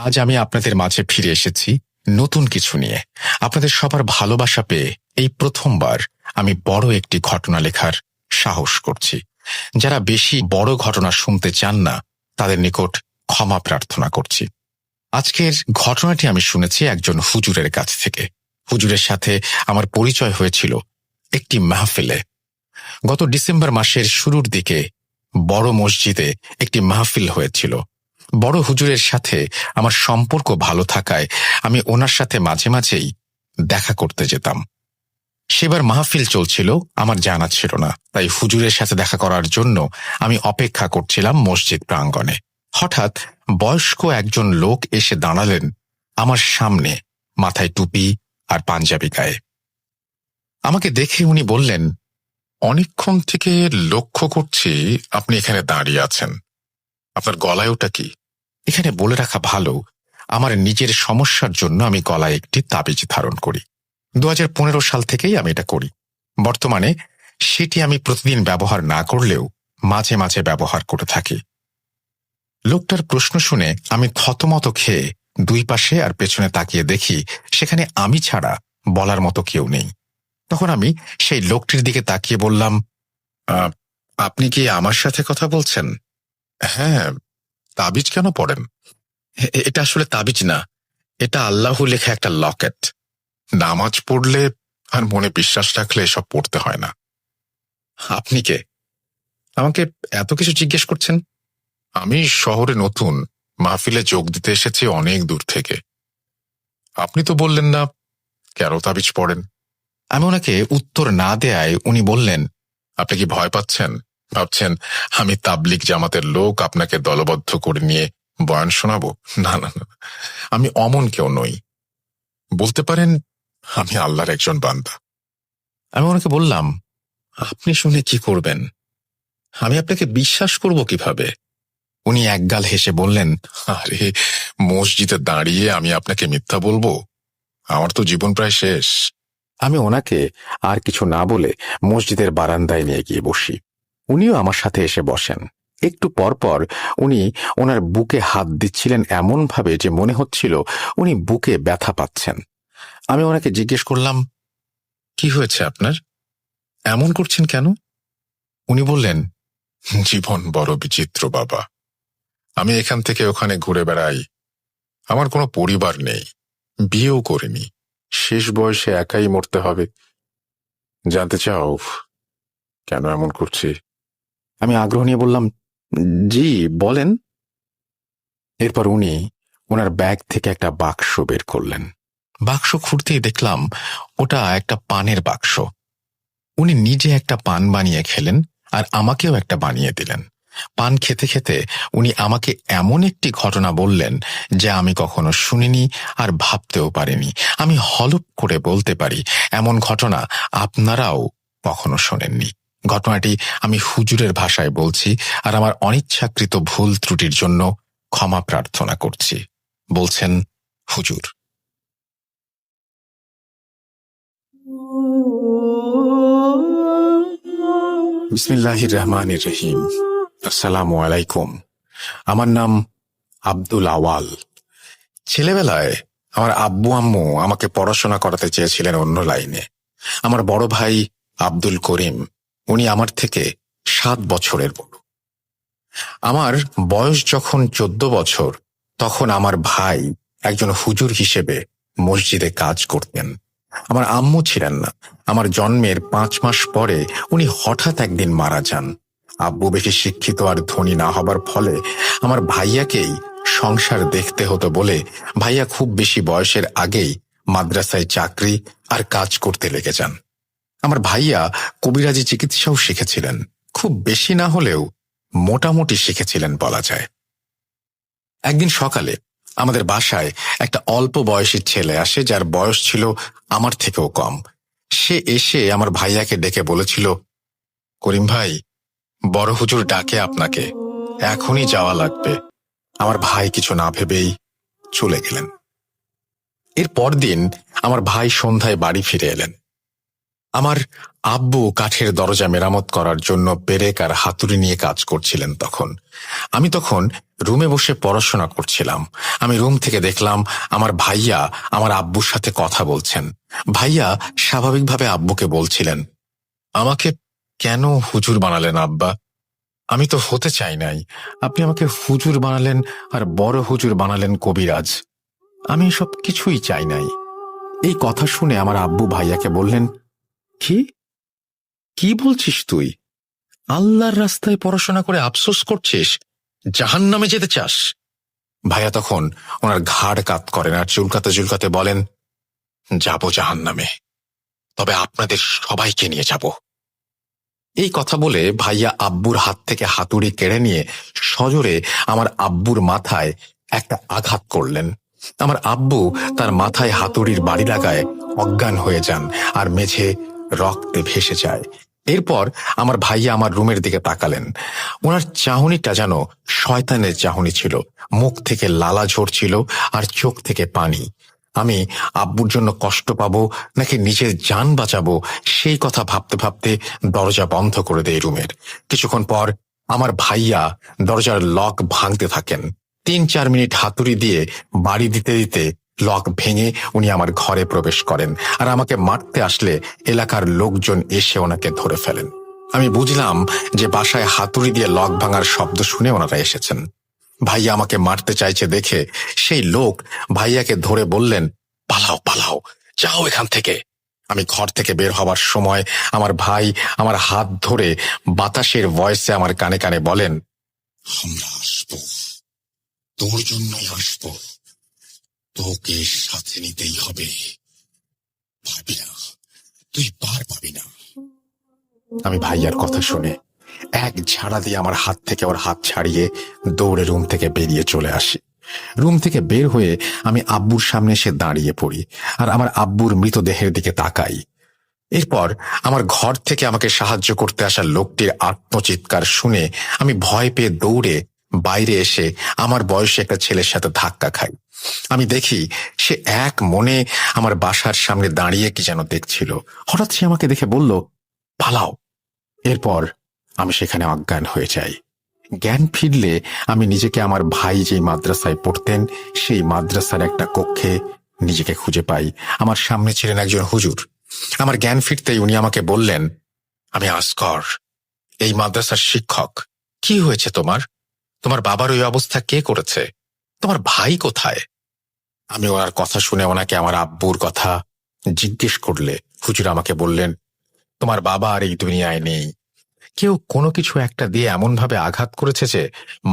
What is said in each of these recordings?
আজ আমি আপনাদের মাঝে ফিরে এসেছি নতুন কিছু নিয়ে। আপনাদের সবার ভালোবাসা পেয়ে এই প্রথমবার আমি বড় একটি ঘটনা লেখার সাহস করছি। যারা বেশি বড় ঘটনা শুনতে চান না তাদের নিকট ক্ষমা প্রার্থনা করছি। আজকের ঘটনাটি আমি শুনেছি একজন হুজুরের কাছ থেকে। হুজুরের সাথে আমার পরিচয় হয়েছিল একটি মাহফিলে। গত ডিসেম্বর মাসের শুরুর দিকে বড় মসজিদে একটি মাহফিল হয়েছিল। বড় হুজুরের সাথে আমার সম্পর্ক ভালো থাকায় আমি ওনার সাথে মাঝে মাঝেই দেখা করতে যেতাম। সেবার মাহফিল চলছিল, আমার জানা ছিল না, তাই হুজুরের সাথে দেখা করার জন্য আমি অপেক্ষা করছিলাম মসজিদ প্রাঙ্গণে। হঠাৎ বয়স্ক একজন লোক এসে দাঁড়ালেন আমার সামনে, মাথায় টুপি আর পাঞ্জাবি গায়ে। আমাকে দেখে উনি বললেন, অনেকক্ষণ থেকে লক্ষ্য করছি আপনি এখানে দাঁড়িয়ে আছেন, আপনার গলায় ওটা কি? এখানে বলে রাখা ভালো, আমার নিজের সমস্যার জন্য আমি গলায় একটি তাবিজ ধারণ করি। 2015 সাল থেকেই আমি এটা করি। বর্তমানে সেটি আমি প্রতিদিন ব্যবহার না করলেও মাঝে মাঝে ব্যবহার করে থাকি। লোকটার প্রশ্ন শুনে আমি থতমত খেয়ে দুই পাশে আর পেছনে তাকিয়ে দেখি সেখানে আমি ছাড়া বলার মতো কেউ নেই। তখন আমি সেই লোকটির দিকে তাকিয়ে বললাম, আপনি কি আমার সাথে কথা বলছেন? হ্যাঁ, তাবিজ কেন পড়েন? এটা আসলে তাবিজ না, এটা আল্লাহ লেখা একটা লকেট। নামাজ পড়লে আর মনে বিশ্বাস রাখলে এসব পড়তে হয় না। আপনি কে? আমাকে এত কিছু জিজ্ঞেস করছেন? আমি শহরে নতুন, মাহফিলে যোগ দিতে এসেছি অনেক দূর থেকে। আপনি তো বললেন না কেন তাবিজ পড়েন। আমি ওনাকে উত্তর না দেয়ায় উনি বললেন, আপনি কি ভয় পাচ্ছেন? ভাবছেন আমি তাবলিগ জামাতের লোক, আপনাকে দলবদ্ধ করে নিয়ে বয়ান শোনাবো? না না না, আমি অমন কেউ নই। বলতে পারেন আমি আল্লাহর একজন বান্দা। আমি ওনাকে বললাম, আপনি শুনে কি করবেন? আমি আপনাকে বিশ্বাস করব কিভাবে? উনি একগাল হেসে বললেন, আরে মসজিদে দাঁড়িয়ে আমি আপনাকে মিথ্যা বলবো? আমার তো জীবন প্রায় শেষ। আমি ওনাকে আর কিছু না বলে মসজিদের বারান্দায় নিয়ে গিয়ে বসি। উনিও আমার সাথে এসে বসেন। একটু পর পর উনি ওনার বুকে হাত দিচ্ছিলেন এমনভাবে যে মনে হচ্ছিল উনি বুকে ব্যথা পাচ্ছেন। আমি ওনাকে জিজ্ঞেস করলাম, কি হয়েছে আপনার? এমন করছেন কেন? উনি বললেন, জীবন বড় বিচিত্র বাবা। আমি এখান থেকে ওখানে ঘুরে বেড়াই। আমার কোনো পরিবার নেই, বিয়েও করিনি। শেষ বয়সে একাই মরতে হবে। জানতে চাও কেন এমন করছি? আমি আগ্রহ নিয়ে বললাম, জি বলেন। এরপর উনি ওনার ব্যাগ থেকে একটা বাক্স বের করলেন। বাক্স খুঁড়তেই দেখলাম ওটা একটা পানের বাক্স। উনি নিজে একটা পান বানিয়ে খেলেন আর আমাকেও একটা বানিয়ে দিলেন। পান খেতে খেতে উনি আমাকে এমন একটি ঘটনা বললেন যা আমি কখনো শুনিনি আর ভাবতেও পারিনি। আমি হলপ করে বলতে পারি এমন ঘটনা আপনারাও কখনো শোনেননি। ঘটনাটি আমি হুজুরের ভাষায় বলছি আর আমার অনিচ্ছাকৃত ভুল ত্রুটির জন্য ক্ষমা প্রার্থনা করছি। বলছেন হুজুর। বিসমিল্লাহির রহমানির রহিম। আসসালামু আলাইকুম। আমার নাম আব্দুল আওয়াল। ছেলেবেলায় আমার আব্বু আম্মু আমাকে পড়াশোনা করাতে চেয়েছিলেন অন্য লাইনে। আমার বড় ভাই আব্দুল করিম, উনি আমার থেকে 7 বছরের বড়। আমার বয়স যখন 14 বছর, তখন আমার ভাই একজন হুজুর হিসেবে মসজিদে কাজ করতেন। আমার আম্মু ছিলেন না। আমার জন্মের 5 মাস পরে উনি হঠাৎ একদিন মারা যান। আব্বু বেশি শিক্ষিত আর ধনী না হবার ফলে আমার ভাইয়াকেই সংসার দেখতে হতো বলে ভাইয়া খুব বেশি বয়সের আগেই মাদ্রাসায় চাকরি আর কাজ করতে লেগে যান। আমার ভাইয়া কবিরাজি চিকিৎসাও শিখেছিলেন, খুব বেশি না হলেও মোটামুটি শিখেছিলেন বলা যায়। একদিন সকালে আমাদের বাসায় একটা অল্প বয়সী ছেলে আসে, যার বয়স ছিল আমার থেকেও কম। সে এসে আমার ভাইয়াকে ডেকে বলেছিল, করিম ভাই, বড় হুজুর ডাকে আপনাকে, এখনই যাওয়া লাগবে। আমার ভাই কিছু না ভেবেই চলে গেলেন। এর পরদিন আমার ভাই সন্ধ্যায় বাড়ি ফিরে এলেন। আমার আব্বু কাঠের দরজা মেরামত করার জন্য পেরেক আর হাতুড়ি নিয়ে কাজ করছিলেন তখন। আমি তখন রুমে বসে পড়াশোনা করছিলাম। আমি রুম থেকে দেখলাম আমার ভাইয়া আমার আব্বুর সাথে কথা বলছেন। ভাইয়া স্বাভাবিকভাবে আব্বুকে বলছিলেন, আমাকে কেন হুজুর বানালেন আব্বা? আমি তো হতে চাই নাই। আপনি আমাকে হুজুর বানালেন আর বড় হুজুর বানালেন কবিরাজ। আমি সব কিছুই চাই নাই। এই কথা শুনে আমার আব্বু ভাইয়াকে বললেন, কি কি বলছিস তুই? আল্লাহর রাস্তায় পড়াশোনা করে আফসোস করছিস? জাহান্নামে যেতে চাস? ভাইয়া তখন ওনার ঘাড় কাত করেন আর চুলকাতে চুলকাতে বলেন, যাব জাহান্নামে, তবে আপনাদের সবাইকে নিয়ে যাব। এই কথা বলে ভাইয়া আব্বুর হাত থেকে হাতুড়ি কেড়ে নিয়ে সজোরে আমার আব্বুর মাথায় একটা আঘাত করলেন। আমার আব্বু তার মাথায় হাতুড়ির বাড়ি লাগায় অজ্ঞান হয়ে যান আর মেঝে রক্তে ভেসে যায়। এরপর আমার ভাইয়া আমার রুমের দিকে তাকালেন। ওনার চাহনিটা যেন শয়তানের চাহনি ছিল। মুখ থেকে লালা ঝরছিল আর চোখ থেকে পানি। আমি আব্বুর জন্য কষ্ট পাবো নাকি নিজের জান বাঁচাবো সেই কথা ভাবতে ভাবতে দরজা বন্ধ করে দেয় রুমের। কিছুক্ষণ পর আমার ভাইয়া দরজার লক ভাঙতে থাকেন। 3-4 মিনিট হাতুড়ি দিয়ে বাড়ি দিতে দিতে লক ভেঙে উনি আমার ঘরে প্রবেশ করেন আর আমাকে মারতে আসলে এলাকার লোকজন এসে ওনাকে ধরে ফেলেন। আমি বুঝলাম যে বাসায় হাতুড়ি দিয়ে লক ভাঙার শব্দ শুনে ওনারা এসেছেন। ভাইয়া আমাকে মারতে চাইছে দেখে সেই লোক ভাইয়াকে ধরে বললেন, পালাও পালাও, যাও এখান থেকে। আমি ঘর থেকে বের হবার সময় আমার ভাই আমার হাত ধরে বাতাসের ভয়েসে আমার কানে কানে বলেন, আমরা আসবো, তোর জন্যই আসবো, তোকে সাথে নিতেই হবে, পারবি না, তুই পার পাবি না। আমি ভাইয়ার কথা শুনে এক ঝাড়া দিয়ে আমার হাত থেকে ওর হাত ছাড়িয়ে দৌড়ে রুম থেকে বেরিয়ে চলে আসি। রুম থেকে বের হয়ে আমি আব্বুর সামনে এসে দাঁড়িয়ে পড়ি আর আমার আব্বুর মৃতদেহের দিকে তাকাই। এরপর আমার ঘর থেকে আমাকে সাহায্য করতে আসা লোকটির আত্মচিৎকার শুনে আমি ভয় পেয়ে দৌড়ে বাইরে এসে আমার বয়সী একটা ছেলের সাথে ধাক্কা খাই। আমি দেখি সে এক মনে আমার বাসার সামনে দাঁড়িয়ে কি যেন দেখছিল। হঠাৎ সে আমাকে দেখে বলল, পালাও। এরপর আমি সেখানে অজ্ঞান হয়ে যাই। জ্ঞান ফিরলে আমি নিজেকে আমার ভাই যেই মাদ্রাসায় পড়তেন সেই মাদ্রাসার একটা কক্ষে নিজেকে খুঁজে পাই। আমার সামনে ছিলেন একজন হুজুর। আমার জ্ঞান ফিরতেই উনি আমাকে বললেন, আমি আসগর, এই মাদ্রাসার শিক্ষক। কি হয়েছে তোমার? তোমার বাবার ওই অবস্থা কে করেছে? তোমার ভাই কোথায়? আমি ওনার কথা শুনে ওনাকে আমার আব্বুর কথা জিজ্ঞেস করলে হুজুর আমাকে বললেন, তোমার বাবা আর এই দুনিয়ায় নেই। কেউ কোনো কিছু একটা দিয়ে এমনভাবে আঘাত করেছে যে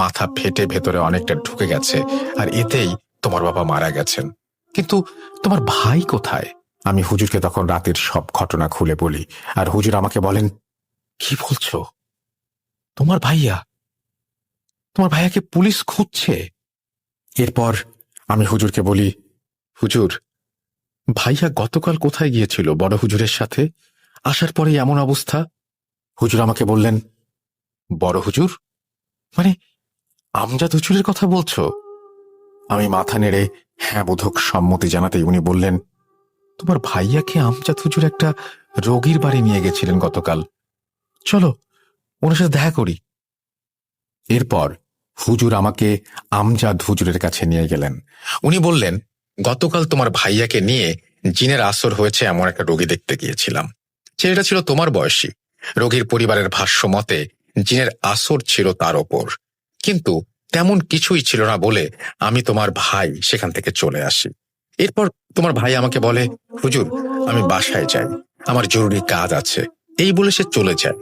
মাথা ফেটে ভেতরে অনেকটা ঢুকে গেছে, আর এতেই তোমার বাবা মারা গেছেন। কিন্তু তোমার ভাই কোথায়? আমি হুজুরকে তখন রাতের সব ঘটনা খুলে বলি আর হুজুর আমাকে বলেন, কি বলছো? তোমার ভাইয়া? তোমার ভাইয়াকে পুলিশ খুঁজছে? এরপর আমি হুজুরকে বলি, হুজুর, ভাইয়া গতকাল কোথায় গিয়েছিল বড় হুজুরের সাথে? আসার পরে এমন অবস্থা। হুজুর আমাকে বললেন, বড় হুজুর মানে আমজাদ হুজুরের কথা বলছো? আমি মাথা নেড়ে হ্যাঁ বোধক সম্মতি জানাতেই উনি বললেন, তোমার ভাইয়াকে আমজাদ হুজুর একটা রোগীর বাড়ি নিয়ে গেছিলেন গতকাল, চলো ওনার সাথে দেখা করি। এরপর হুজুর আমাকে আমজাদ হুজুরের কাছে নিয়ে গেলেন। উনি বললেন, গতকাল তোমার ভাইয়াকে নিয়ে জিনের আসর হয়েছে এমন একটা রোগী দেখতে গিয়েছিলাম। ছেলেটা ছিল তোমার বয়সী। রোগীর পরিবারের ভাষ্য মতে জিনের আসর ছিল তার ওপর, কিন্তু তেমন কিছুই ছিল না বলে আমি তোমার ভাই সেখান থেকে চলে আসি। এরপর তোমার ভাই আমাকে বলে, হুজুর আমি বাসায় যাই, আমার জরুরি কাজ আছে, এই বলে সে চলে যায়।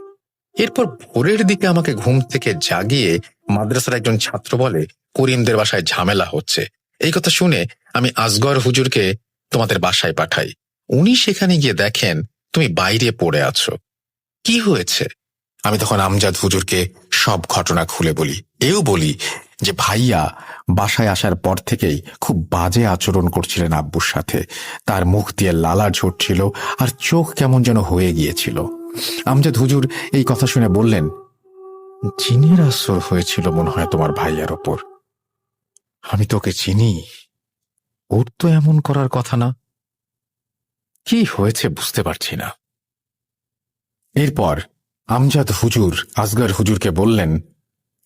এরপর ভোরের দিকে আমাকে ঘুম থেকে জাগিয়ে মাদ্রাসার একজন ছাত্র বলে, করিমদের বাসায় ঝামেলা হচ্ছে। এই কথা শুনে আমি আসগর হুজুরকে তোমাদের বাসায় পাঠাই। উনি সেখানে গিয়ে দেখেন তুমি বাইরে পড়ে আছো। কি হয়েছে? আমি তখন আমজাদ হুজুরকে সব ঘটনা খুলে বলি। এও বলি যে ভাইয়া বাসায় আসার পর থেকেই খুব বাজে আচরণ করছিলেন আব্বুর সাথে। তার মুখ দিয়ে লালা ঝরছিল আর চোখ কেমন যেন হয়ে গিয়েছিল। আমজাদ হুজুর এই কথা শুনে বললেন, জিনের আসর হয়েছিল মনে হয় তোমার ভাইয়ার ওপর। আমি তোকে চিনি, ওর তো এমন করার কথা না। কি হয়েছে বুঝতে পারছি না। এরপর আমজাদ হুজুর আসগর হুজুরকে বললেন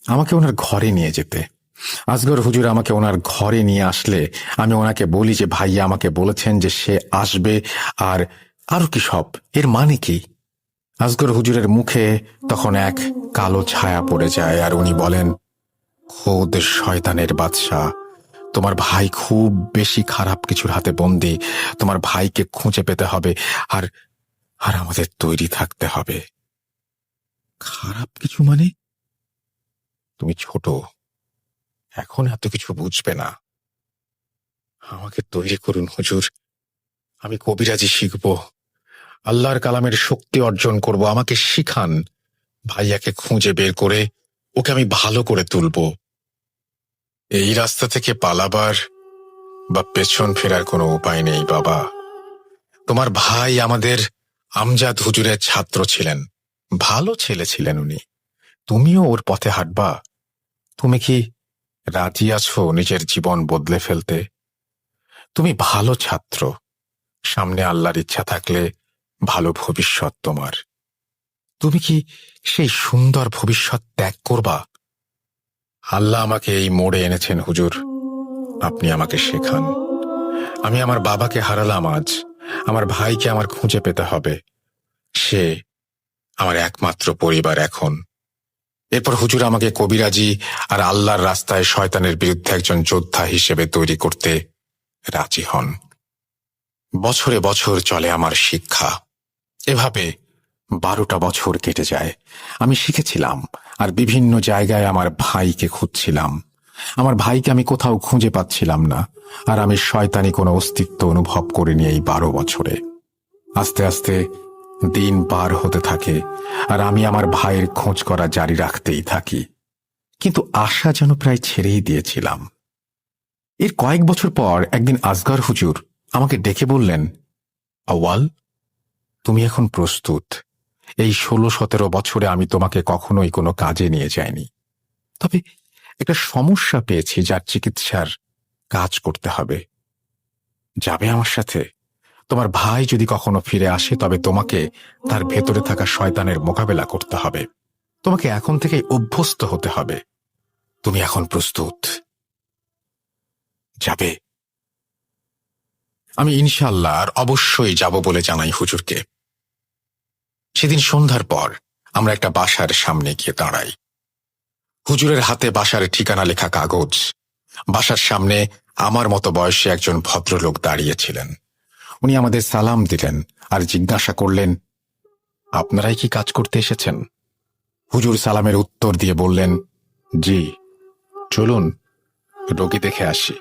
আমাকে ওনার ঘরে নিয়ে যেতে। আসগর হুজুর আমাকে ওনার ঘরে নিয়ে আসলে আমি ওনাকে বলি যে ভাইয়া আমাকে বলেছেন যে সে আসবে, আর আরো কি সব। এর মানে কি? আসগর হুজুরের মুখে তখন এক কালো ছায়া পড়ে যায়, আর উনি বলেন, খোদ শয়তানের বাদশা, তোমার ভাই খুব বেশি খারাপ কিছুর হাতে বন্দী। তোমার ভাইকে খুঁজে পেতে হবে, আর আর আমাদের তৈরি থাকতে হবে। খারাপ কিছু মানে? তুমি ছোট, এখন এত কিছু বুঝবে না। আমাকে তৈরি করুন হুজুর, আমি কবিরাজি শিখব, আল্লাহর কালামের শক্তি অর্জন করব। আমাকে শিখান, ভাইয়াকে খুঁজে বের করে ওকে আমি ভালো করে তুলব। এই রাস্তা থেকে পালাবার বা পেছন ফেরার কোনো উপায় নেই বাবা। তোমার ভাই আমাদের আমজাদ হুজুরের ছাত্র ছিলেন, ভালো ছেলে ছিলেন উনি। তুমিও ওর পথে হাঁটবা? তুমি কি রাজি আছো নিজের জীবন বদলে ফেলতে? তুমি ভালো ছাত্র, সামনে আল্লাহর ইচ্ছা থাকলে ভালো ভবিষ্যৎ তোমার। তুমি কি সেই সুন্দর ভবিষ্যৎ ত্যাগ করবা? আল্লাহ আমাকে এই মোড়ে এনেছেন হুজুর, আপনি আমাকে শেখান। আমি আমার বাবাকে হারালাম আজ, আমার ভাইকে আমার খুঁজে পেতে হবে। সে আমার একমাত্র পরিবার এখন। এরপর হুজুর আমাকে কবিরাজি আর আল্লাহর রাস্তায় শয়তানের বিরুদ্ধে একজন যোদ্ধা হিসেবে তৈরি করতে রাজি হন। বছরে বছর চলে আমার শিক্ষা। এভাবে 12টা বছর কেটে যায়। আমি শিখেছিলাম, আর বিভিন্ন জায়গায় আমার ভাইকে খুঁজছিলাম। আমার ভাইকে আমি কোথাও খুঁজে পাচ্ছিলাম না, আর আমি শয়তানি কোনো অস্তিত্ব অনুভব করিনি এই 12 বছরে। আস্তে আস্তে দিন পার হতে থাকে, আর আমি আমার ভাইয়ের খোঁজ করা জারি রাখতেই থাকি, কিন্তু আশা যেন প্রায় ছেড়েই দিয়েছিলাম। এর কয়েক বছর পর একদিন আসগর হুজুর আমাকে ডেকে বললেন, আউয়াল, তুমি এখন প্রস্তুত। এই 16-17 বছরে আমি তোমাকে কখনোই কোনো কাজে নিয়ে যাইনি, তবে একটা সমস্যা পেয়েছি যার চিকিৎসার কাজ করতে হবে। যাবে আমার সাথে? তোমার ভাই যদি কখনো ফিরে আসে তবে তোমাকে তার ভেতরে থাকা শয়তানের মোকাবেলা করতে হবে। তোমাকে এখন থেকেই অভ্যস্ত হতে হবে। তুমি এখন প্রস্তুত? যাবে? আমি ইনশাআল্লাহ আর অবশ্যই যাব বলে জানাই হুজুরকে। সেদিন সন্ধ্যার পর আমরা একটা বাসার সামনে গিয়ে দাঁড়াই। হুজুরের হাতে বাসার ঠিকানা লেখা কাগজ। বাসার সামনে আমার মতো বয়সী একজন ভদ্রলোক দাঁড়িয়েছিলেন। উনি আমাদের সালাম দিলেন আর জিজ্ঞাসা করলেন, আপনারাই কি কাজ করতে এসেছেন? হুজুর সালামের উত্তর দিয়ে বললেন, জি, চলুন রোগী দেখে আসি।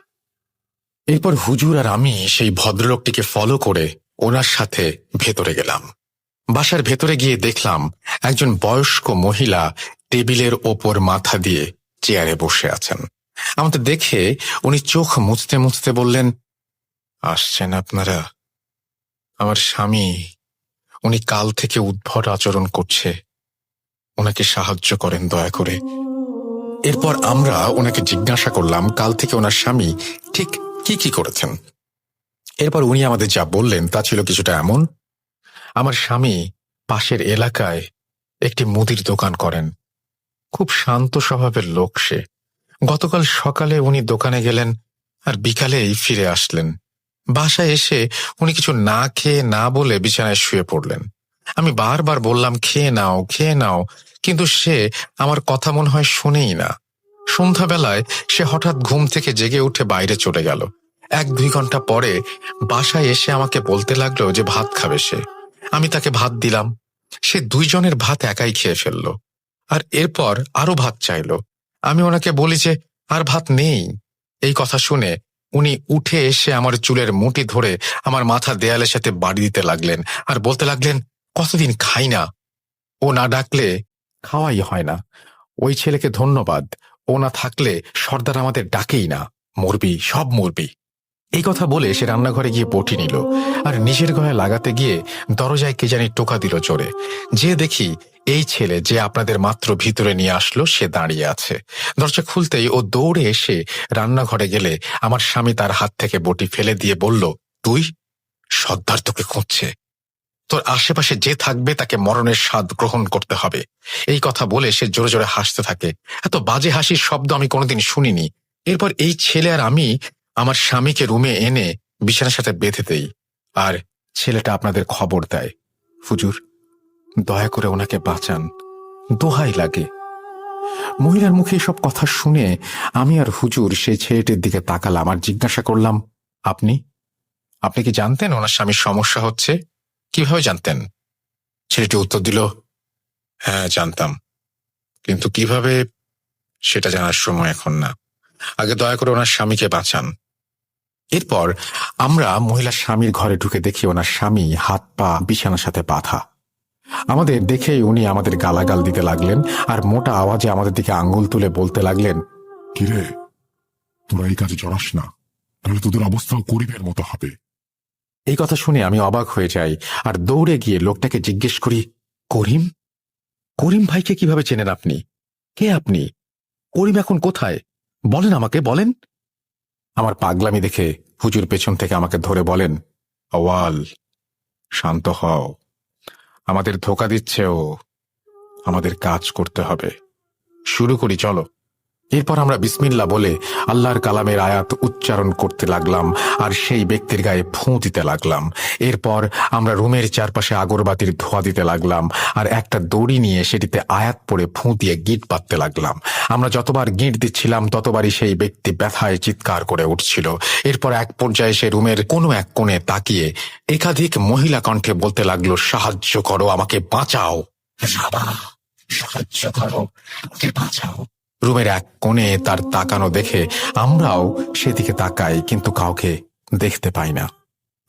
এরপর হুজুর আর আমি সেই ভদ্রলোকটিকে ফলো করে ওনার সাথে ভেতরে গেলাম। বাসার ভেতরে গিয়ে দেখলাম একজন বয়স্ক মহিলা টেবিলের ওপর মাথা দিয়ে চেয়ারে বসে আছেন। আমাদের দেখে উনি চোখ মুছতে মুছতে বললেন, আসছেন আপনারা? আমার স্বামী, উনি কাল থেকে উদ্ভট আচরণ করছে, ওনাকে সাহায্য করেন দয়া করে। এরপর আমরা ওনাকে জিজ্ঞাসা করলাম কাল থেকে ওনার স্বামী ঠিক কি কি করেছেন। এরপর উনি আমাদের যা বললেন তা ছিল কিছুটা এমন, আমার স্বামী পাশের এলাকায় একটি মুদির দোকান করেন। খুব শান্ত স্বভাবের লোক সে। গতকাল সকালে উনি দোকানে গেলেন আর বিকালেই ফিরে আসলেন। বাসায় এসে উনি কিছু না খেয়ে না বলে বিছানায় শুয়ে পড়লেন। আমি বারবার বললাম খেয়ে নাও খেয়ে নাও, কিন্তু সে আমার কথা মনে হয় শুনেই না। সন্ধ্যাবেলায় সে হঠাৎ ঘুম থেকে জেগে উঠে বাইরে চলে গেল। 1-2 ঘন্টা পরে বাসায় এসে আমাকে বলতে লাগলো যে ভাত খাবে সে। আমি তাকে ভাত দিলাম। সে 2 জনের ভাত একাই খেয়ে ফেলল, আর এরপর আরো ভাত চাইল। আমি ওনাকে বলি যে আর ভাত নেই। এই কথা শুনে উনি উঠে এসে আমার চুলের মুঠি ধরে আমার মাথা দেয়ালের সাথে বাড়ি দিতে লাগলেন, আর বলতে লাগলেন, কতদিন খাই না, ও না ডাকলে খাওয়াই হয় না। ওই ছেলেকে ধন্যবাদ, ও না থাকলে সর্দার আমাদের ডাকেই না, মরবি, সব মরবি। এই কথা বলে সে রান্নাঘরে গিয়ে বটি নিল, আর নিজের গলায় লাগাতে গিয়ে দরজায় কে জানি টোকা দিল জোরে। যে দেখি এই ছেলে যে আপনাদের মাত্র ভিতরে নিয়ে আসলো সে দাঁড়িয়ে আছে। দরজা খুলতেই ও দৌড়ে এসে রান্নাঘরে গেলে আমার স্বামী তার হাত থেকে বটি ফেলে দিয়ে বলল, তুই? সর্দার তোকে খুঁজছে। তোর আশেপাশে যে থাকবে তাকে মরণের স্বাদ গ্রহণ করতে হবে। এই কথা বলে সে জোরে জোরে হাসতে থাকে। এত বাজে হাসির শব্দ আমি কোনোদিন শুনিনি। এরপর এই ছেলে আর আমি আমার স্বামীকে রুমে এনে বিছানার সাথে বেঁধে দেই, আর ছেলেটা আপনাদের খবর দেয়, হুজুর দয়া করে ওনাকে বাঁচান, দোহাই লাগে। মহিলার মুখে সব কথা শুনে আমি আর হুজুর সেই ছেলেটির দিকে তাকালাম আর জিজ্ঞাসা করলাম, আপনি আপনি কি জানতেন ওনার স্বামীর সমস্যা হচ্ছে? কিভাবে জানতেন? ছেলেটি উত্তর দিল, হ্যাঁ জানতাম, কিন্তু কিভাবে সেটা জানার সময় এখন না। আগে দয়া করে ওনার স্বামীকে বাঁচান। এরপর আমরা মহিলার স্বামীর ঘরে ঢুকে দেখি ওনার স্বামী হাত পা বিছানার সাথে বাঁধা। আমাদের দেখেই উনি আমাদের গালাগাল দিতে লাগলেন আর মোটা আওয়াজে আমাদের দিকে আঙ্গুল তুলে বলতে লাগলেন, কিরে, তোরা এই কাজে জড়াস না, তাহলে তোদের অবস্থাও করিমের মতো হবে। এই কথা শুনে আমি অবাক হয়ে যাই আর দৌড়ে গিয়ে লোকটাকে জিজ্ঞেস করি, করিম? করিম ভাইকে কিভাবে চেনেন আপনি? কে আপনি? করিম এখন কোথায়? বলেন, আমাকে বলেন। আমার পাগলামি দেখে হুজুর পেছন থেকে আমাকে ধরে বলেন, আওয়াল, শান্ত হও, আমাদের ধোঁকা দিচ্ছে ও, আমাদের কাজ করতে হবে, শুরু করি চলো। এরপর আমরা বিসমিল্লাহ বলে আল্লাহর কালামের আয়াত উচ্চারণ করতে লাগলাম আর সেই ব্যক্তির গায়ে ফুঁ দিতে লাগলাম। এরপর আমরা রুমের চারপাশে আগরবাতির ধোঁয়া দিতে লাগলাম আর একটা দড়ি নিয়ে সেটিতে আয়াত পড়ে ফুঁ দিয়ে গিঁট বাঁধতে লাগলাম। আমরা যতবার গিঁট দিচ্ছিলাম ততবারই সেই ব্যক্তি ব্যথায় চিৎকার করে উঠছিল। এরপর এক পর্যায়ে সে রুমের কোনো এক কোণে তাকিয়ে একাধিক মহিলা কণ্ঠে বলতে লাগলো, সাহায্য করো, আমাকে বাঁচাও, সাহায্য করো, আমাকে বাঁচাও। রুমের এক কোণে তার তাকানো দেখে আমরাও সেদিকে তাকাই, কিন্তু কাউকে দেখতে পাই না।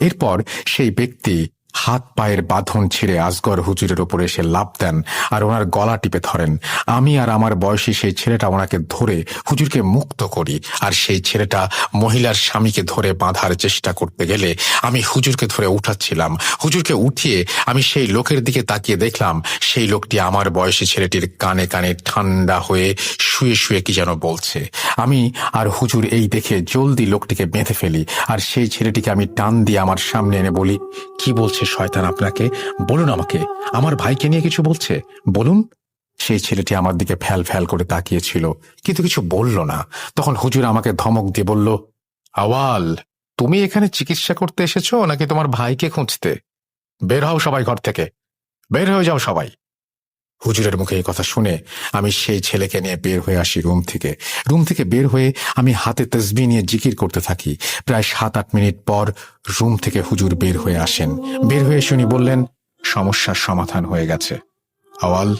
এরপর সেই ব্যক্তি হাত পায়ের বাঁধন ছিঁড়ে আসগর হুজুরের উপরে এসে লাফ দেন আর ওনার গলা টিপে ধরেন। আমি আর আমার বয়সী সেই ছেলেটা ওনাকে ধরে হুজুরকে মুক্ত করি, আর সেই ছেলেটা মহিলার স্বামীকে ধরে বাঁধার চেষ্টা করতে গেলে আমি হুজুরকে ধরে উঠাচ্ছিলাম। হুজুরকে উঠিয়ে আমি সেই লোকের দিকে তাকিয়ে দেখলাম সেই লোকটি আমার বয়সী ছেলেটির কানে কানে ঠান্ডা হয়ে শুয়ে শুয়ে কি যেন বলছে। আমি আর হুজুর এই দেখে জলদি লোকটিকে বেঁধে ফেলি আর সেই ছেলেটিকে আমি টান দিয়ে আমার সামনে এনে বলি, কি বলছে শয়তান আপনাকে? বলুন আমাকে, আমার ভাইকে নিয়ে কিছু বলছে, বলুন। সেই ছেলেটি আমার দিকে ফ্যাল ফ্যাল করে তাকিয়েছিল, কিন্তু কিছু বলল না। তখন হুজুর আমাকে ধমক দিয়ে বলল, আওয়াল, তুমি এখানে চিকিৎসা করতে এসেছো নাকি তোমার ভাইকে খুঁজতে? বের হও সবাই ঘর থেকে, বের হয়ে যাও সবাই। হুজুরের মুখে এই কথা শুনে আমি সেই ছেলেকে নিয়ে বের হয়ে আসি রুম থেকে। রুম থেকে বের হয়ে আমি হাতে তসবিহ নিয়ে জিকির করতে থাকি। প্রায় 7-8 মিনিট পর রুম থেকে হুজুর বের হয়ে আসেন। বের হয়ে শুনি বললেন, সমস্যার সমাধান হয়ে গেছে, আওয়াল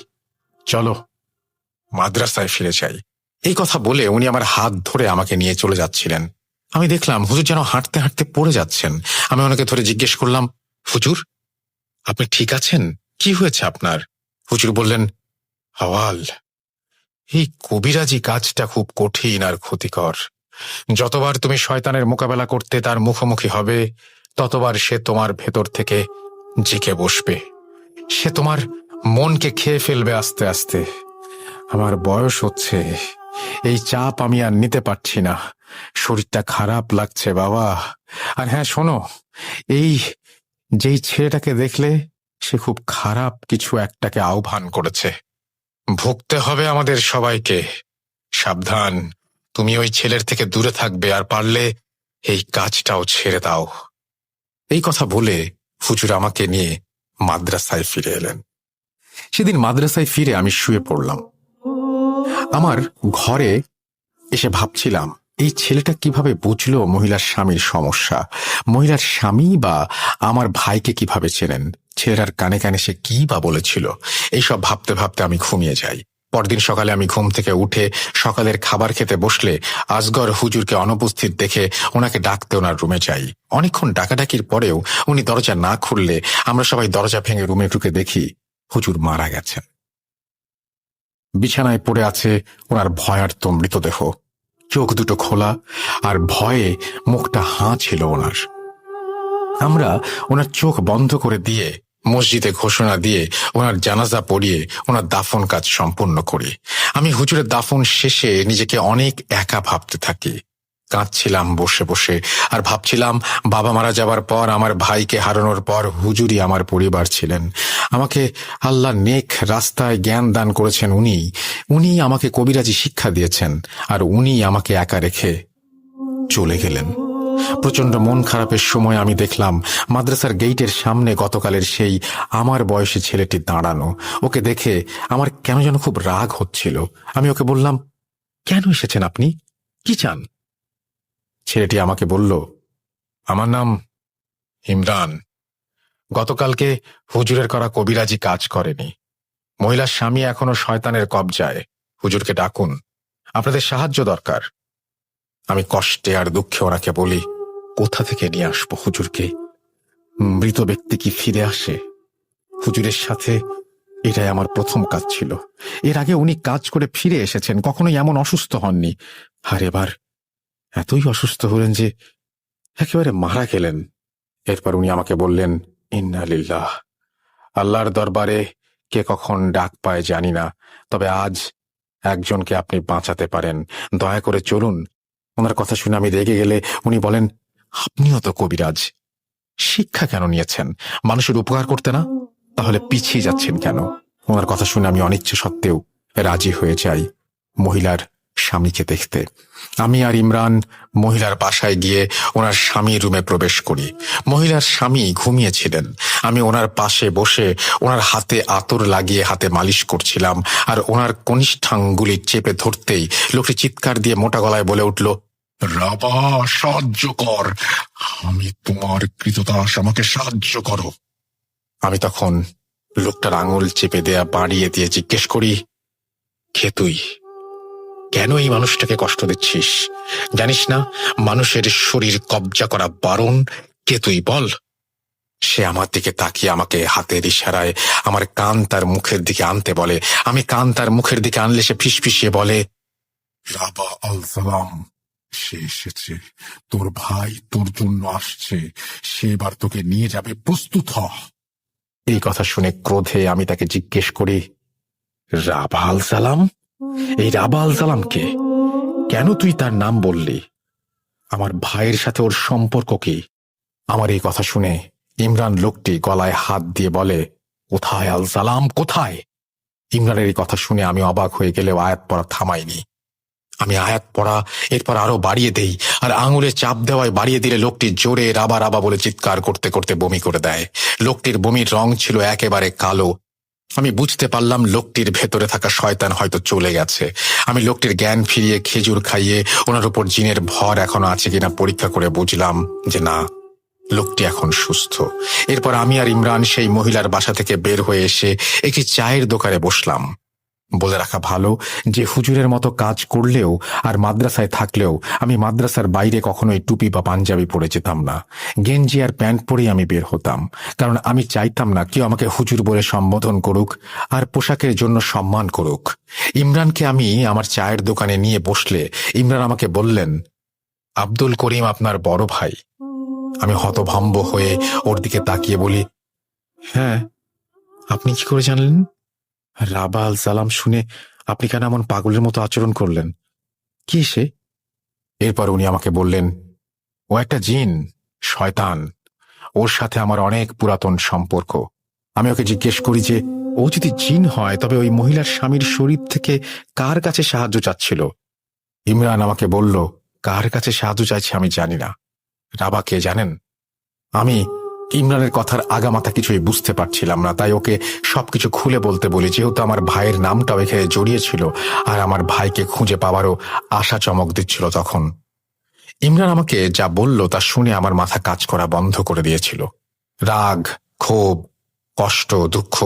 চলো মাদ্রাসায় ফিরে যাই। এই কথা বলে উনি আমার হাত ধরে আমাকে নিয়ে চলে যাচ্ছিলেন। আমি দেখলাম হুজুর যেন হাঁটতে হাঁটতে পড়ে যাচ্ছেন। আমি ওনাকে ধরে জিজ্ঞেস করলাম, হুজুর আপনি ঠিক আছেন? কি হয়েছে আপনার? হুজুর বললেন, আওয়াল, এই কবিরাজি কাজটা খুব কঠিন আর ক্ষতিকর। যতবার তুমি শয়তানের মোকাবেলা করতে তার মুখোমুখি হবে ততবার সে তোমার ভেতর থেকে জিকে বসবে। সে তোমার মনকে খেয়ে ফেলবে আস্তে আস্তে। আমার বয়স হচ্ছে, এই চাপ আমি আর নিতে পারছি না, শরীরটা খারাপ লাগছে বাবা। আর হ্যাঁ শোনো, এই যেই ছেলেটাকে দেখলে সে খুব খারাপ কিছু একটাকে আহ্বান করেছে, ভুগতে হবে আমাদের সবাইকে। সাবধান, তুমি ওই ছেলের থেকে দূরে থাকবে, আর পারলে এই কাজটাও ছেড়ে দাও। এই কথা বলে হুজুর আমাকে নিয়ে মাদ্রাসায় ফিরে এলেন। সেদিন মাদ্রাসায় ফিরে আমি শুয়ে পড়লাম। আমার ঘরে এসে ভাবছিলাম, এই ছেলেটা কিভাবে বুঝলো মহিলার স্বামীর সমস্যা? মহিলার স্বামী বা আমার ভাইকে কিভাবে চেনেন? ছেলেটার কানে কানে সে কি বা বলেছিল? এইসব ভাবতে ভাবতে আমি ঘুমিয়ে যাই। পরদিন সকালে আমি ঘুম থেকে উঠে সকালের খাবার খেতে বসলে আসগর হুজুরকে অনুপস্থিত দেখে ওনাকে ডাকতে ওনার রুমে যাই। অনেকক্ষণ ডাকাডাকির পরেও উনি দরজা না খুললে আমরা সবাই দরজা ভেঙে রুমে ঢুকে দেখি হুজুর মারা গেছেন। বিছানায় পড়ে আছে ওনার ভয়ার্ত মৃতদেহ, চোখ দুটো খোলা আর ভয়ে মুখটা হাঁ ছিল ওনার। আমরা ওনার চোখ বন্ধ করে দিয়ে মসজিদে ঘোষণা দিয়ে ওনার জানাজা পড়িয়ে ওনার দাফন কাজ সম্পূর্ণ করি। আমি হুজুরের দাফন শেষে নিজেকে অনেক একা ভাবতে থাকি। কাঁদছিলাম বসে বসে, আর ভাবছিলাম বাবা মারা যাবার পর, আমার ভাইকে হারানোর পর হুজুরই আমার পরিবার ছিলেন। আমাকে আল্লাহ নেক রাস্তায় জ্ঞান দান করেছেন উনি আমাকে কবিরাজি শিক্ষা দিয়েছেন, আর উনি আমাকে একা রেখে চলে গেলেন। প্রচন্ড মন খারাপের সময় আমি দেখলাম মাদ্রাসার গেইটের সামনে গতকালের সেই আমার বয়সী ছেলেটি দাঁড়ানো। ওকে দেখে আমার কেন যেন খুব রাগ হচ্ছিল। আমি ওকে বললাম, কেন এসেছেন আপনি, কি চান? ছেলেটি আমাকে বলল, আমার নাম ইমরান। গতকালকে হুজুরের করা কবিরাজি কাজ করেনি। মহিলার স্বামী এখনো শয়তানের কবজায়। হুজুরকে ডাকুন, আপনাদের সাহায্য দরকার। আমি কষ্টে আর দুঃখে ওনাকে বলি, কোথা থেকে নিয়ে আসবো হুজুরকে? মৃত ব্যক্তি কি ফিরে আসে? হুজুরের সাথে এটাই আমার প্রথম কাজ ছিল। এর আগে উনি কাজ করে ফিরে এসেছেন, কখনোই এমন অসুস্থ হননি। আর এবার এতই অসুস্থ হলেন যে একেবারে মারা গেলেন। এরপর উনি আমাকে বললেন, ইন্না লিল্লাহ। আল্লাহর দরবারে কে কখন ডাক পায় জানি না, তবে আজ একজনকে আপনি বাঁচাতে পারেন। দয়া করে চলুন। ওনার কথা শুনে আমি রেগে গেলে উনি বলেন, আপনিও তো কবিরাজ, শিক্ষা কেন নিয়েছেন? মানুষের উপকার করতে না? তাহলে পিছিয়ে যাচ্ছেন কেন? ওনার কথা শুনে আমি অনিচ্ছা সত্ত্বেও রাজি হয়ে যাই মহিলার স্বামীকে দেখতে। আমি আর ইমরান মহিলার বাসায় গিয়ে ওনার স্বামীর রুমে প্রবেশ করি। মহিলার স্বামী ঘুমিয়েছিলেন। আমি ওনার পাশে বসে ওনার হাতে আতর লাগিয়ে হাতে মালিশ করছিলাম, আর ওনার কনিষ্ঠাঙ্গুলি চেপে ধরতেই লোকটি চিৎকার দিয়ে মোটা গলায় বলে উঠল, রাবা, সাহায্য কর, আমি তোমার কৃতদাস, আমাকে সাহায্য করো। আমি তখন লোকটার আঙুল চেপে দেয়া বাড়িয়ে দিয়ে জিজ্ঞেস করি, কে তুই? কেন এই মানুষটাকে কষ্ট দিচ্ছিস? জানিস না মানুষের শরীর কবজা করা বারণ? কে তুই বল। সে আমার দিকে তাকিয়ে আমাকে হাতের ইশারায় আমার কান তার মুখের দিকে আনতে বলে। আমি কান তার মুখের দিকে আনলে সে ফিসফিসিয়ে বলে, রাবা আল সালাম, সে এসেছে, তোর ভাই তোর জন্য আসছে, সে এবার তোকে নিয়ে যাবে, প্রস্তুত হ। এই কথা শুনে ক্রোধে আমি তাকে জিজ্ঞেস করি, রাবা আল সালাম? এই রাবা আল সালাম কে? কেন তুই তার নাম বললি? আমার ভাইয়ের সাথে ওর সম্পর্ক কি? আমার এই কথা শুনে ইমরান লোকটি গলায় হাত দিয়ে বলে, কোথায় আল সালাম, কোথায়? ইমরানের এই কথা শুনে আমি অবাক হয়ে গেলেও আয়াত পড়া থামাইনি। আমি আয়াত পড়া এরপর আরো বাড়িয়ে দেই, আর আঙুলে চাপ দেওয়ায় বাড়িয়ে দিলে লোকটি জোরে রাবা রাবা বলে চিৎকার করতে করতে বমি করে দেয়। লোকটির বমির রং ছিল একেবারে কালো। আমি বুঝতে পারলাম লোকটির ভেতরে থাকা শয়তান হয়তো চলে গেছে। আমি লোকটির জ্ঞান ফিরিয়ে খেজুর খাইয়ে ওনার উপর জিনের ভর এখনো আছে কিনা পরীক্ষা করে বুঝলাম যে না, লোকটি এখন সুস্থ। এরপর আমি আর ইমরান সেই মহিলার বাসা থেকে বের হয়ে এসে একটি চায়ের দোকানে বসলাম। বলে রাখা ভালো যে হুজুরের মতো কাজ করলেও আর মাদ্রাসায় থাকলেও আমি মাদ্রাসার বাইরে কখনোই টুপি বা পাঞ্জাবি পরে যেতাম না। গেঞ্জি আর প্যান্ট পরেই আমি বের হতাম, কারণ আমি চাইতাম না কেউ আমাকে হুজুর বলে সম্বোধন করুক আর পোশাকের জন্য সম্মান করুক। ইমরানকে আমি আমার চায়ের দোকানে নিয়ে বসলে ইমরান আমাকে বললেন, আব্দুল করিম আপনার বড় ভাই। আমি হতভম্ব হয়ে ওর দিকে তাকিয়ে বলি, হ্যাঁ, আপনি কি করে জানলেন? রাবা আল সালাম শুনে আপনি কেন এমন পাগলের মতো আচরণ করলেন? কি সে? এরপর উনি আমাকে বললেন, ও একটা জিন, শয়তান। ওর সাথে আমার অনেক পুরাতন সম্পর্ক। আমি ওকে জিজ্ঞেস করি যে ও যদি জিন হয় তবে ওই মহিলার স্বামীর শরীর থেকে কার কাছে সাহায্য চাচ্ছিল? ইমরান আমাকে বলল, কার কাছে সাহায্য চাইছে আমি জানি না। রাবা কে জানেন? আমি ইমরানের কথার আগামাথা কিছুই বুঝতে পারছিলাম না, তাই ওকে সবকিছু খুলে বলতে বলি, যেহেতু আমার ভাইয়ের নামটাও এখানে জড়িয়েছিল আর আমার ভাইকে খুঁজে পাওয়ারও আশা চমক দিচ্ছিল তখন। ইমরান আমাকে যা বলল তা শুনে আমার মাথা কাজ করা বন্ধ করে দিয়েছিল। রাগ, ক্ষোভ, কষ্ট, দুঃখ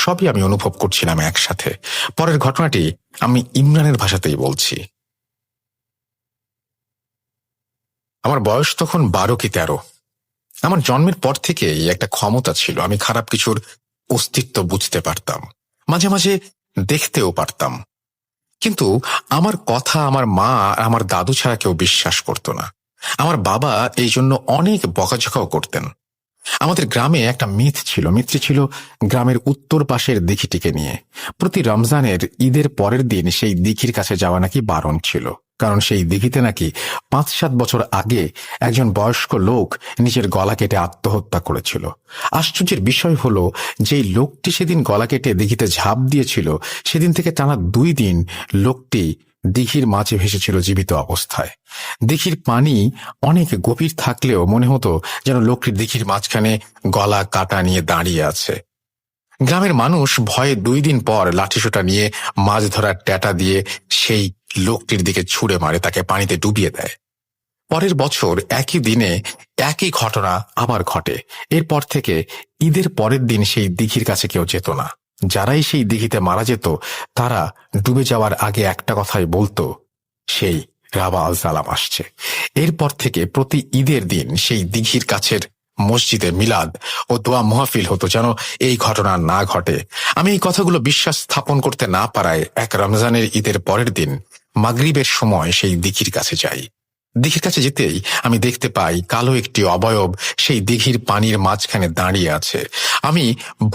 সবই আমি অনুভব করছিলাম একসাথে। পরের ঘটনাটি আমি ইমরানের ভাষাতেই বলছি। আমার বয়স তখন 12 কি 13। আমার জন্মের পর থেকেই একটা ক্ষমতা ছিল, আমি খারাপ কিছুর অস্তিত্ব বুঝতে পারতাম, মাঝে মাঝে দেখতেও পারতাম। কিন্তু আমার কথা আমার মা আর আমার দাদু ছাড়া কেউ বিশ্বাস করত না। আমার বাবা এই জন্য অনেক বকাঝকাও করতেন। আমাদের গ্রামে একটা মিথটি ছিল গ্রামের উত্তর পাশের দিঘিটিকে নিয়ে। প্রতি রমজানের ঈদের পরের দিন সেই দিঘির কাছে যাওয়া নাকি বারণ ছিল। কারণ সেই দিঘিতে নাকি ৫-৭ বছর আগে একজন বয়স্ক লোক নিজের গলা কেটে আত্মহত্যা করেছিল। আশ্চর্যের বিষয় হলো, যেই লোকটি সেদিন গলা কেটে দিঘিতে ঝাঁপ দিয়েছিল, সেদিন থেকে টানা ২ দিন লোকটি দিঘির মাঝে ভেসেছিল জীবিত অবস্থায়। দিঘির পানি অনেক গভীর থাকলেও মনে হতো যেন লোকটি দিঘির মাঝখানে গলা কাটা নিয়ে দাঁড়িয়ে আছে। গ্রামের মানুষ ভয়ে ২ দিন পর লাঠিসোঁটা নিয়ে মাছ ধরার ট্যাটা দিয়ে সেই লোকটির দিকে ছুঁড়ে মারে, তাকে পানিতে ডুবিয়ে দেয়। পরের বছর একই দিনে একই ঘটনা আবার ঘটে। এরপর থেকে ঈদের পরের দিন সেই দিঘির কাছে কেউ যেত না। যারাই সেই দিঘিতে মারা যেত, তারা ডুবে যাওয়ার আগে একটা কথাই বলতো, সেই রাবা আল সালাম আসছে। এরপর থেকে প্রতি ঈদের দিন সেই দিঘির কাছের মসজিদে মিলাদ ও দোয়া মাহফিল হতো, যেন এই ঘটনা না ঘটে। আমি এই কথাগুলো বিশ্বাস স্থাপন করতে না পারায় এক রমজানের ঈদের পরের দিন মাগরিবের সময় সেই দিঘির কাছে যাই। দিঘির কাছে যেতেই আমি দেখতে পাই কালো একটি অবয়ব সেই দিঘির পানির মাঝখানে দাঁড়িয়ে আছে। আমি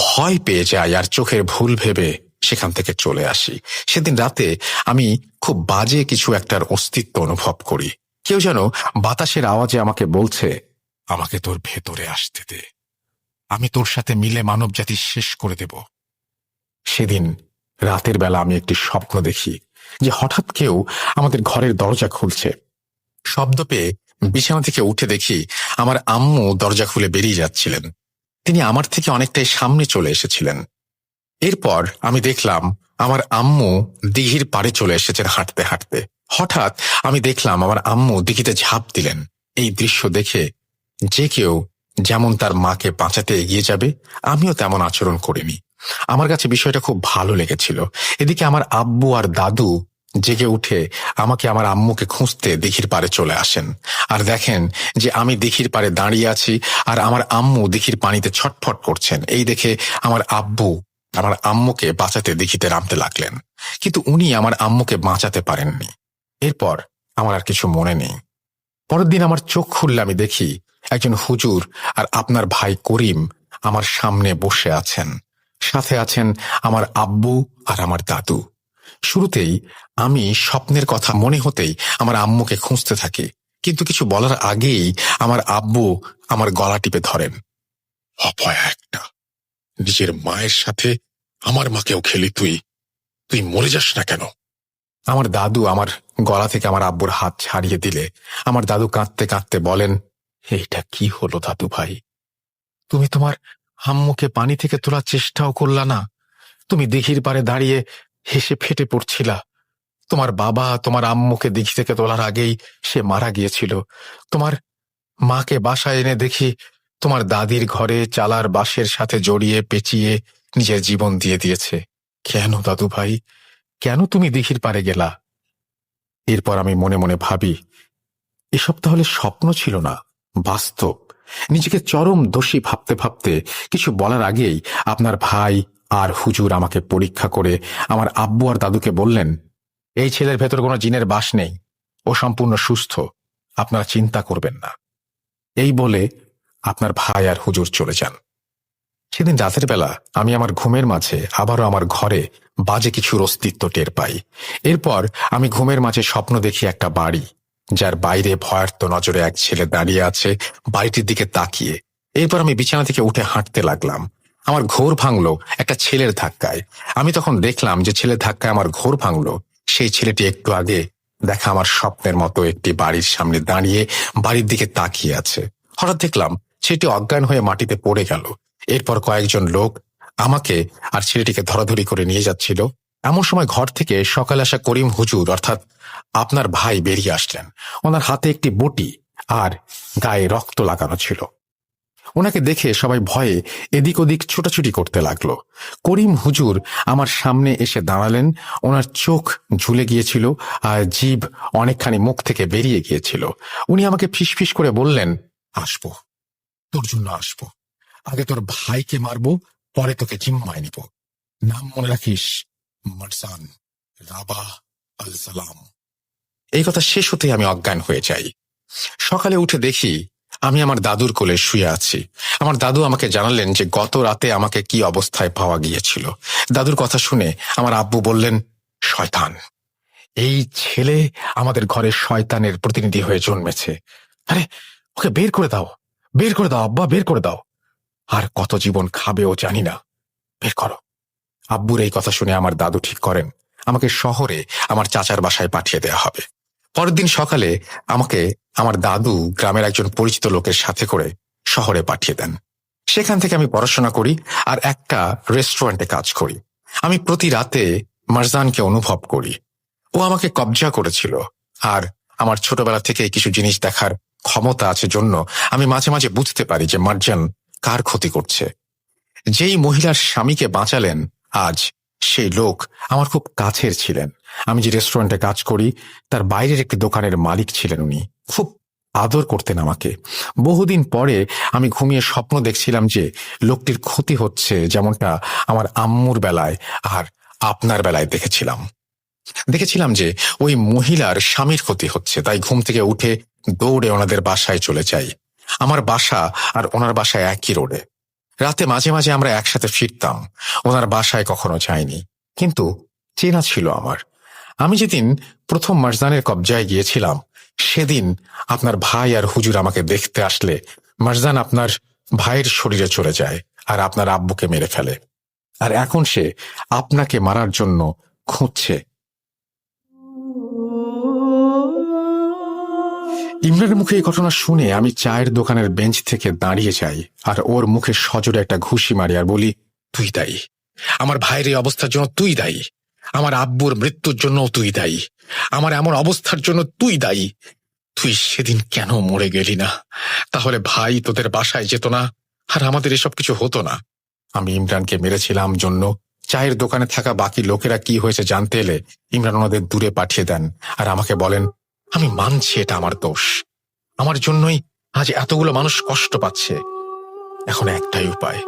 ভয় পেয়ে যাই আর চোখের ভুল ভেবে সেখান থেকে চলে আসি। সেদিন রাতে আমি খুব বাজে কিছু একটার অস্তিত্ব অনুভব করি। কেউ যেন বাতাসের আওয়াজে আমাকে বলছে, আমাকে তোর ভেতরে আসতে দে, আমি তোর সাথে মিলে মানব জাতি শেষ করে দেব। সেদিন রাতের বেলা আমি একটি স্বপ্ন দেখি যে হঠাৎ কেউ আমাদের ঘরের দরজা খুলছে। শব্দ পেয়ে বিছানা থেকে উঠে দেখি আমার আম্মু দরজা খুলে বেরিয়ে যাচ্ছিলেন। তিনি আমার থেকে অনেকটাই সামনে চলে এসেছিলেন। এরপর আমি দেখলাম আমার আম্মু দিঘির পাড়ে চলে এসেছেন হাঁটতে হাঁটতে। হঠাৎ আমি দেখলাম আমার আম্মু দিঘিতে ঝাঁপ দিলেন। এই দৃশ্য দেখে যে কেউ যেমন তার মাকে বাঁচাতে এগিয়ে যাবে, আমিও তেমন আচরণ করিনি। আমার কাছে বিষয়টা খুব ভালো লেগেছিল। এদিকে আমার আব্বু আর দাদু জেগে উঠে আমাকে আমার আম্মুকে খুঁজতে দিঘির পাড়ে চলে আসেন আর দেখেন যে আমি দিঘির পাড়ে দাঁড়িয়ে আছি আর আমার আম্মু দিঘির পানিতে ছটফট করছেন। এই দেখে আমার আব্বু আমার আম্মুকে বাঁচাতে দিঘিতে নামতে লাগলেন, কিন্তু উনি আমার আম্মুকে বাঁচাতে পারেননি। এরপর আমার আর কিছু মনে নেই। পরের দিন আমার চোখ খুললে আমি দেখি একজন হুজুর আর আপনার ভাই করিম আমার সামনে বসে আছেন। সাথে আছেন আমার আব্বু আর আমার দাদু। শুরুতেই আমি স্বপ্নের কথা মনে হতেই আমার আম্মুকে খুঁজতে থাকি, কিন্তু কিছু বলার আগেই আমার আব্বু আমার গলা টিপে ধরেন। অপয়া একটা, নিজের মায়ের সাথে আমার মাকেও খেলি তুই, তুই মরে যাস না কেন? আমার দাদু আমার গলা থেকে আমার আব্বুর হাত ছাড়িয়ে দিলে আমার দাদু কাঁদতে কাঁদতে বলেন, এইটা কি হলো দাদু ভাই? তুমি তোমার আম্মুকে পানি থেকে তোলার চেষ্টাও করলা না? তুমি দিঘির পাড়ে দাঁড়িয়ে হেসে ফেটে পড়ছিলা। তোমার বাবা তোমার আম্মুকে দিঘি থেকে তোলার আগেই সে মারা গিয়েছিল। তোমার মাকে বাসায় এনে দেখি তোমার দাদির ঘরে চালার বাঁশের সাথে জড়িয়ে পেঁচিয়ে নিজের জীবন দিয়ে দিয়েছে। কেন দাদু ভাই, কেন তুমি দিঘির পাড়ে গেলা? এরপর আমি মনে মনে ভাবি, এসব তাহলে স্বপ্ন ছিল না, বাস্তব। নিজেকে চরম দোষী ভাবতে ভাবতে কিছু বলার আগেই আপনার ভাই আর হুজুর আমাকে পরীক্ষা করে আমার আব্বু আর দাদুকে বললেন, এই ছেলের ভেতর কোনো জিনের বাস নেই, ও সম্পূর্ণ সুস্থ, আপনারা চিন্তা করবেন না। এই বলে আপনার ভাই আর হুজুর চলে যান। সেদিন রাতের বেলা আমি আমার ঘুমের মাঝে আবারও আমার ঘরে বাজে কিছুর অস্তিত্ব টের পাই। এরপর আমি ঘুমের মাঝে স্বপ্ন দেখি একটা বাড়ি, যার বাইরে ভয়ার্ত নজরে এক ছেলে দাঁড়িয়ে আছে বাড়িটির দিকে তাকিয়ে। এরপর আমি বিছানা থেকে উঠে হাঁটতে লাগলাম। আমার ঘোর ভাঙল একটা ছেলের ধাক্কায়। আমি তখন দেখলাম যে ছেলের ধাক্কায় আমার ঘোর ভাঙল সেই ছেলেটি একটু আগে দেখা আমার স্বপ্নের মতো একটি বাড়ির সামনে দাঁড়িয়ে বাড়ির দিকে তাকিয়ে আছে। হঠাৎ দেখলাম ছেলেটি অজ্ঞান হয়ে মাটিতে পড়ে গেল। এরপর কয়েকজন লোক আমাকে আর ছেলেটিকে ধরাধরি করে নিয়ে যাচ্ছিল। এমন সময় ঘর থেকে সকালে আসা করিম হুজুর অর্থাৎ আপনার ভাই বেরিয়ে আসলেন। ওনার হাতে একটি বটি আর গায়ে রক্ত লাগানো ছিল। ওনাকে দেখে সবাই ভয়ে এদিক ওদিক ছোটাছুটি করতে লাগলো। করিম হুজুর আমার সামনে এসে দাঁড়ালেন। ওনার চোখ ঝুলে গিয়েছিল আর জিভ অনেকখানি মুখ থেকে বেরিয়ে গিয়েছিল। উনি আমাকে ফিসফিস করে বললেন, আসবো, তোর জন্য আসবো। আগে তোর ভাইকে মারবো, পরে তোকে জিম্মায় নিব। নাম মনে রাখিস, মারসান রাবা আল সালাম। এই কথা শেষ হতেই আমি অজ্ঞান হয়ে যাই। সকালে উঠে দেখি আমি আমার দাদুর কোলে শুয়ে আছি। আমার দাদু আমাকে জানালেন যে গত রাতে আমাকে কি অবস্থায় পাওয়া গিয়েছিল। দাদুর কথা শুনে আমার আব্বু বললেন, শয়তান, এই ছেলে আমাদের ঘরের শয়তানের প্রতিনিধি হয়ে জন্মেছে। আরে ওকে বের করে দাও, বের করে দাও আব্বা, বের করে দাও। আর কত জীবন খাবে ও জানি না, বের করো। আব্বুর এই কথা শুনে আমার দাদু ঠিক করেন আমাকে শহরে আমার চাচার বাসায় পাঠিয়ে দেওয়া হবে। পরের দিন সকালে আমাকে আমার দাদু গ্রামের একজন পরিচিত লোকের সাথে করে শহরে পাঠিয়ে দেন। সেখান থেকে আমি পড়াশোনা করি আর একটা রেস্টুরেন্টে কাজ করি। আমি প্রতি রাতে মারজানকে অনুভব করি। ও আমাকে কবজা করেছিল, আর আমার ছোটবেলা থেকে কিছু জিনিস দেখার ক্ষমতা আছে জন্য আমি মাঝে মাঝে বুঝতে পারি যে মারজান কার ক্ষতি করছে। যেই মহিলার স্বামীকে বাঁচালেন আজ, সেই লোক আমার খুব কাছের ছিলেন। আমি যে রেস্টুরেন্টে কাজ করি তার বাইরের একটি দোকানের মালিক ছিলেন। উনি খুব আদর করতেন আমাকে। বহুদিন পরে আমি ঘুমিয়ে স্বপ্ন দেখছিলাম যে লোকটির ক্ষতি হচ্ছে, যেমনটা আমার আম্মুর বেলায় আর আপনার বেলায় দেখেছিলাম যে ওই মহিলার স্বামীর ক্ষতি হচ্ছে। তাই ঘুম থেকে উঠে দৌড়ে ওনাদের বাসায় চলে যাই। আমার বাসা আর ওনার বাসায় একই রোডে। রাতে মাঝে মাঝে আমরা একসাথে ফিরতাম। ওনার বাসায় কখনো যাইনি, কিন্তু চেনা ছিল আমার। আমি যেদিন প্রথম মারজানের কবজায় গিয়েছিলাম, সেদিন আপনার ভাই আর হুজুর আমাকে দেখতে আসলে মারজান আপনার ভাইয়ের শরীরে চলে যায় আর আপনার আব্বুকে মেরে ফেলে। আর এখন সে আপনাকে মারার জন্য খুঁজছে। ইমরানের মুখে এই ঘটনা শুনে আমি চায়ের দোকানের বেঞ্চ থেকে দাঁড়িয়ে যাই আর ওর মুখে সজোরে একটা ঘুষি মারি আর বলি, তুই দায়ী। আমার ভাইয়ের এই অবস্থার জন্য তুই দায়ী। আমার আব্বুর মৃত্যুর জন্য তুই দায়ী। আমার এমন অবস্থার জন্য তুই দায়ী। তুই সেদিন কেন মরে গেলি না? তাহলে ভাই তোদের বাসায় যেত না আর আমাদের এসব কিছু হতো না। আমি ইমরানকে মেরেছিলাম জন্য চায়ের দোকানে থাকা বাকি লোকেরা কি হয়েছে জানতে এলে ইমরান ওনাদের দূরে পাঠিয়ে দেন আর আমাকে বলেন, আমি মানছি এটা আমার দোষ। আমার জন্যই আজ এতগুলো মানুষ কষ্ট পাচ্ছে। এখন একটাই উপায়,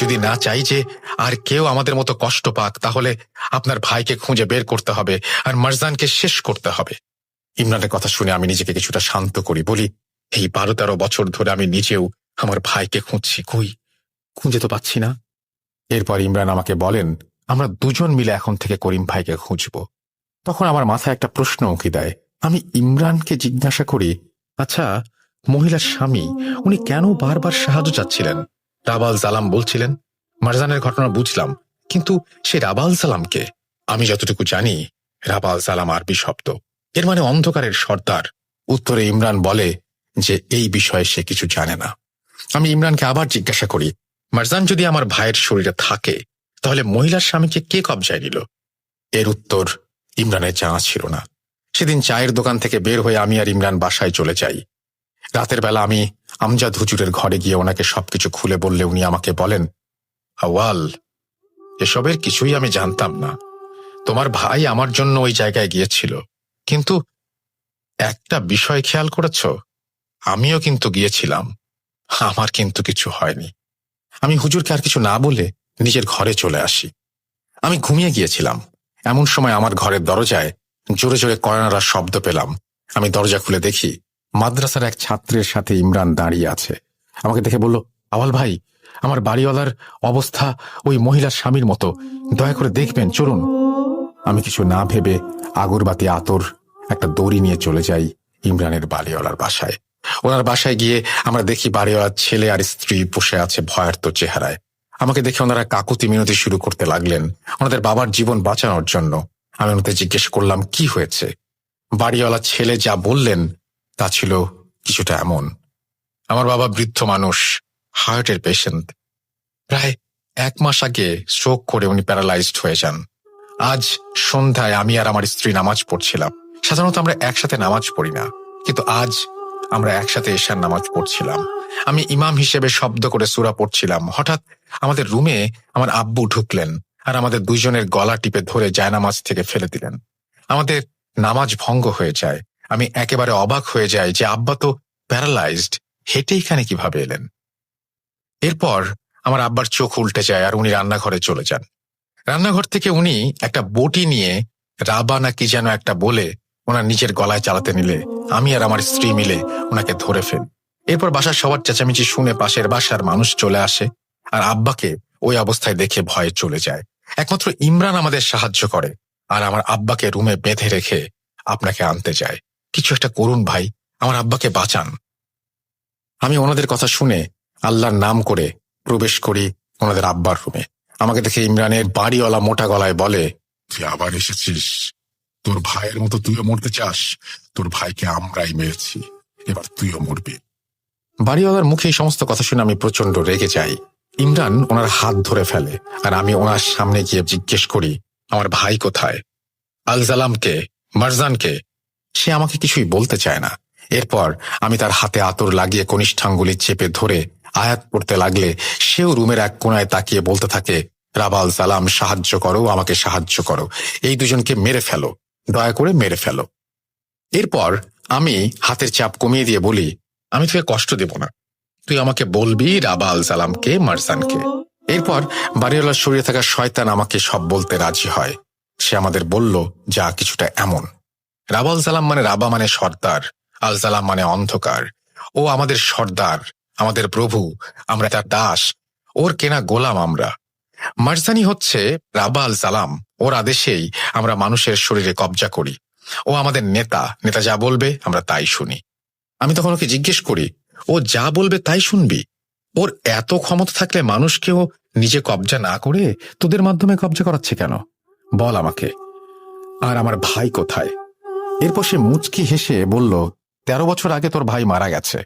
যদি না চাই যে আর কেউ আমাদের মতো কষ্ট পাক, তাহলে আপনার ভাইকে খুঁজে বের করতে হবে আর মারজানকে শেষ করতে হবে। ইমরানের কথা শুনে আমি নিজেকে কিছুটা শান্ত করি। বলি, এই 12-13 বছর ধরে আমি নিজেও আমার ভাইকে খুঁজছি, কই খুঁজে তো পাচ্ছি না। এরপর ইমরান আমাকে বলেন, আমরা দুজন মিলে এখন থেকে করিম ভাইকে খুঁজব। তখন আমার মাথায় একটা প্রশ্ন উঁকি দেয়। আমি ইমরানকে জিজ্ঞাসা করি, আচ্ছা, মহিলার স্বামী উনি কেন বারবার সাহায্য চাচ্ছিলেন? রাবাল সালাম বলছিলেন। মারজানের ঘটনা বুঝলাম, কিন্তু সে রাবাল সালামকে? আমি যতটুকু জানি রাবাল সালাম আরবি শব্দ, এর মানে অন্ধকারের সর্দার। উত্তরে ইমরান বলে যে এই বিষয়ে সে কিছু জানে না। আমি ইমরানকে আবার জিজ্ঞাসা করি, মারজান যদি আমার ভাইয়ের শরীরে থাকে, তাহলে মহিলার স্বামীকে কে কবজায় নিল? এর উত্তর ইমরানের জানা ছিল না। সেদিন চায়ের দোকান থেকে বের হয়ে আমি আর ইমরান বাসায় চলে যাই। রাতের বেলা আমি আমজাদ হুজুরের ঘরে গিয়ে ওনাকে সবকিছু খুলে বললে উনি আমাকে বলেন, আওয়াল, এসবের কিছুই আমি জানতাম না। তোমার ভাই আমার জন্য ওই জায়গায় গিয়েছিল, কিন্তু একটা বিষয় খেয়াল করেছ? আমিও কিন্তু গিয়েছিলাম, আমার কিন্তু কিছু হয়নি। আমি হুজুরকে আর কিছু না বলে নিজের ঘরে চলে আসি। আমি ঘুমিয়ে গিয়েছিলাম। এমন সময় আমার ঘরের দরজায় জোরে জোরে কয়নারার শব্দ পেলাম। আমি দরজা খুলে দেখি মাদ্রাসার এক ছাত্রের সাথে ইমরান দাঁড়িয়ে আছে। আমাকে দেখে বলল, আওয়াল ভাই, আমার বাড়িওয়ালার অবস্থা ওই মহিলার স্বামীর মতো, দয়া করে দেখবেন, চলুন। আমি কিছু না ভেবে আগরবাতি, আতর, একটা দড়ি নিয়ে চলে যাই ইমরানের বাড়িওয়ালার বাসায়। ওনার বাসায় গিয়ে আমরা দেখি বাড়িওয়ালার ছেলে আর স্ত্রী বসে আছে ভয়ার্ত চেহারায়। আমাকে দেখে ওনারা কাকুতি মিনতি শুরু করতে লাগলেন ওনাদের বাবার জীবন বাঁচানোর জন্য। আমি ওনাদের জিজ্ঞেস করলাম কি হয়েছে। বাড়িওয়ালা ছেলে যা বললেন তা ছিল কিছুটা এমন, আমার বাবা বৃদ্ধ মানুষ, হার্টের পেশেন্ট। প্রায় 1 মাস আগে স্ট্রোক করে উনি প্যারালাইজড হয়ে যান। আজ সন্ধ্যায় আমি আর আমার স্ত্রী নামাজ পড়ছিলাম। সাধারণত আমরা একসাথে নামাজ পড়ি না, কিন্তু আজ আমরা একসাথে এশার নামাজ পড়ছিলাম। আমি ইমাম হিসেবে শব্দ করে সূরা পড়ছিলাম। হঠাৎ আমাদের রুমে আমার আব্বু ঢুকলেন আর আমাদের দুইজনের গলা টিপে ধরে জায়নামাজ থেকে ফেলে দিলেন। আমাদের নামাজ ভঙ্গ হয়ে যায়। আমি একেবারে অবাক হয়ে যাই যে আব্বা তো প্যারালাইজড, হেঁটে এখানে কিভাবে এলেন। এরপর আমার আব্বার চোখ উল্টে যায় আর উনি রান্নাঘরে চলে যান। রান্নাঘর থেকে উনি একটা বটি নিয়ে রাবা না কি যেন একটা বলে ওনার নিজের গলায় চালাতে নিলে আমি আর আমার স্ত্রী মিলে ওনাকে ধরে ফেলি। এরপর বাসার সবার চেঁচামেচি শুনে পাশের বাসার মানুষ চলে আসে আর আব্বাকে ওই অবস্থায় দেখে ভয়ে চলে যায়। একমাত্র ইমরান আমাদের সাহায্য করে আর আমার আব্বাকে রুমে বেঁধে রেখে আপনাকে আনতে যায়। কিছু একটা করুন ভাই, আমার আব্বাকে বাঁচান। আমি ওনাদের কথা শুনে আল্লাহর নাম করে প্রবেশ করি ওনাদের আব্বার রুমে। আমাকে দেখে ইমরানের বাড়িওয়ালা মোটা গলায় বলে, তুই আবার এসেছিস? তোর ভাইয়ের মতো তুইও মরতে চাস? তোর ভাইকে আমরাই মেরেছি, এবার তুইও মরবি। বাড়িওয়ালার মুখে এই সমস্ত কথা শুনে আমি প্রচন্ড রেগে যাই। ইমরান ওনার হাত ধরে ফেলে, আর আমি ওনার সামনে গিয়ে জিজ্ঞেস করি, আমার ভাই কোথায়? আল জালামকে, মারজানকে? সে আমাকে কিছুই বলতে চায় না। এরপর আমি তার হাতে আতর লাগিয়ে কনিষ্ঠাঙ্গুলি চেপে ধরে আয়াত পড়তে লাগলে সেও রুমের এক কোণায় তাকিয়ে বলতে থাকে, রাবা আল সালাম, সাহায্য করো, আমাকে সাহায্য করো, এই দুজনকে মেরে ফেলো, দয়া করে মেরে ফেলো। এরপর আমি হাতের চাপ কমিয়ে দিয়ে বলি, আমি তোকে কষ্ট দেব না, তুই আমাকে বলবি রাবা আল সালামকে, মারজানকে। এরপর বাড়িওয়ালার শরীরে থাকা শয়তান আমাকে সব বলতে রাজি হয়। সে আমাদের বলল যা কিছুটা এমন, রাবা আল সালাম মানে, রাবা মানে সর্দার, আল সালাম মানে অন্ধকার। ও আমাদের সর্দার, আমাদের প্রভু, আমরা তার দাস, ওর কেনা গোলাম আমরা। মারজানি হচ্ছে রাবা আল সালাম, ওর আদেশেই আমরা মানুষের শরীরে কবজা করি। ও আমাদের নেতা, নেতা যা বলবে আমরা তাই শুনি। আমি তখন ওকে জিজ্ঞেস করি, ও যা বলবে তাই শুনবি? ওর এত ক্ষমতা থাকলে মানুষকেও নিজে কবজা না করে তোদের মাধ্যমে কবজা করাচ্ছে কেন? বল আমাকে। আর আমার ভাই কোথায়? এরপর সে মুচকি হেসে বলল, 13 বছর আগে তোর ভাই মারা গেছে,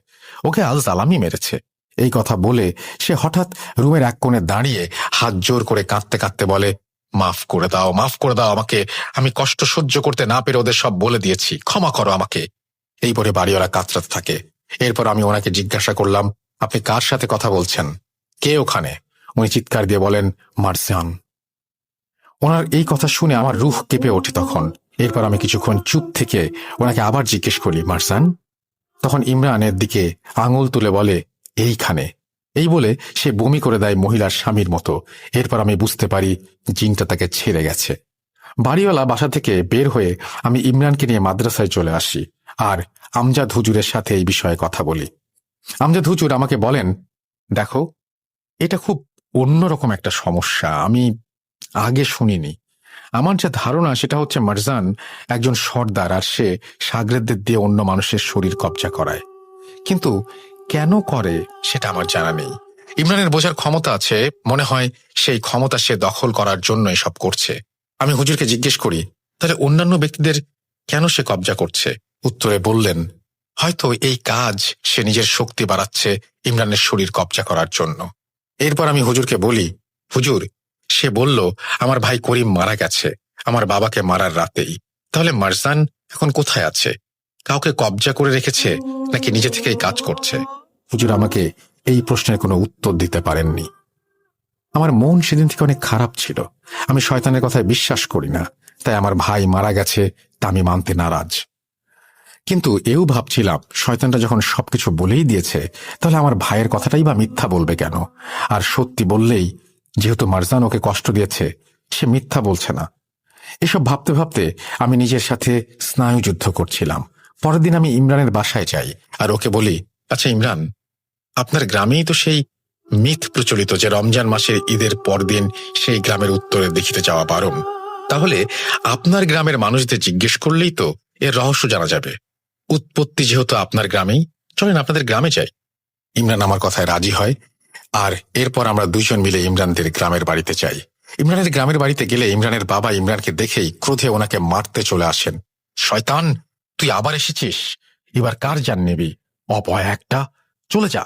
ওকে আল সালামই মেরেছে। এই কথা বলে সে হঠাৎ রুমের এক কোণে দাঁড়িয়ে হাত জোর করে কাঁদতে কাঁদতে বলে, মাফ করে দাও, মাফ করে দাও আমাকে, আমি কষ্ট সহ্য করতে না পেরে ওদের সব বলে দিয়েছি, ক্ষমা করো আমাকে। এই বলে বাড়িওয়ালা কাতরাতে থাকে। এরপর আমি ওনাকে জিজ্ঞাসা করলাম, আপনি কার সাথে কথা বলছেন? কে ওখানে? উনি চিৎকার দিয়ে বলেন, মারজান। ওনার এই কথা শুনে আমার রুহ কেঁপে ওঠে তখন। এরপর আমি কিছুক্ষণ চুপ থেকে ওনাকে আবার জিজ্ঞেস করি, মারজান? তখন ইমরানের দিকে আঙুল তুলে বলে, এইখানে। এই বলে সে বমি করে দেয় মহিলার স্বামীর মতো। এরপর আমি বুঝতে পারি জিনটা তাকে ছেড়ে গেছে। বাড়িওয়ালা বাসা থেকে বের হয়ে আমি ইমরানকে নিয়ে মাদ্রাসায় চলে আসি আর আমজাদ হুজুরের সাথে এই বিষয়ে কথা বলি। আমজাদ হুজুর আমাকে বলেন, দেখো, এটা খুব অন্যরকম একটা সমস্যা, আমি আগে শুনিনি। আমার যা ধারণা সেটা হচ্ছে মারজান একজন সর্দার, আর সে শাগরেদদের দিয়ে অন্য মানুষের শরীর কবজা করায়। কিন্তু কেন করে সেটা আমার জানা নেই। ইমরানের বোঝার ক্ষমতা আছে, মনে হয় সেই ক্ষমতা সে দখল করার জন্য এসব করছে। আমি হুজুরকে জিজ্ঞেস করি, তাহলে অন্যান্য ব্যক্তিদের কেন সে কবজা করছে? উত্তরে বললেন, হয়তো এই কাজ সে নিজের শক্তি বাড়াচ্ছে ইমরানের শরীর কবজা করার জন্য। এরপর আমি হুজুরকে বলি, হুজুর, সে বলল আমার ভাই করিম মারা গেছে আমার বাবাকে মারার রাতেই, তাহলে মারজান এখন কোথায় আছে? কাউকে কবজা করে রেখেছে নাকি নিজে থেকেই কাজ করছে? হুজুর আমাকে এই প্রশ্নের কোনো উত্তর দিতে পারেননি। আমার মন সেদিন থেকে অনেক খারাপ ছিল। আমি শয়তানের কথায় বিশ্বাস করি না, তাই আমার ভাই মারা গেছে তা আমি মানতে নারাজ। কিন্তু এও ভাবছিলাম, শয়তানটা যখন সবকিছু বলেই দিয়েছে, তাহলে আমার ভাইয়ের কথাটাই বা মিথ্যা বলবে কেন? আর সত্যি বললেই, যেহেতু মারজান ওকে কষ্ট দিয়েছে, সে মিথ্যা বলছে না। এসব ভাবতে ভাবতে আমি নিজের সাথে স্নায়ুযুদ্ধ করছিলাম। পরের দিন আমি ইমরানের বাসায় যাই আর ওকে বলি, আচ্ছা ইমরান, আপনার গ্রামেই তো সেই মিথ প্রচলিত যে রমজান মাসের ঈদের পরদিন সেই গ্রামের উত্তরে দেখিতে যাওয়া বারণ। তাহলে আপনার গ্রামের মানুষদের জিজ্ঞেস করলেই তো এর রহস্য জানা যাবে। উৎপত্তি যেহেতু আপনার গ্রামেই, চলেন আপনাদের গ্রামে যাই। ইমরান আমার কথায় রাজি হয়, আর এরপর আমরা দুজন মিলে ইমরানদের গ্রামের বাড়িতে যাই। ইমরানের গ্রামের বাড়িতে গেলে ইমরানের বাবা ইমরানকে দেখেই ক্রোধে ওনাকে মারতে চলে আসেন। শয়তান, তুই আবার এসেছিস, এবার কার জান নিবি? অপয়া একটা, চলে যা।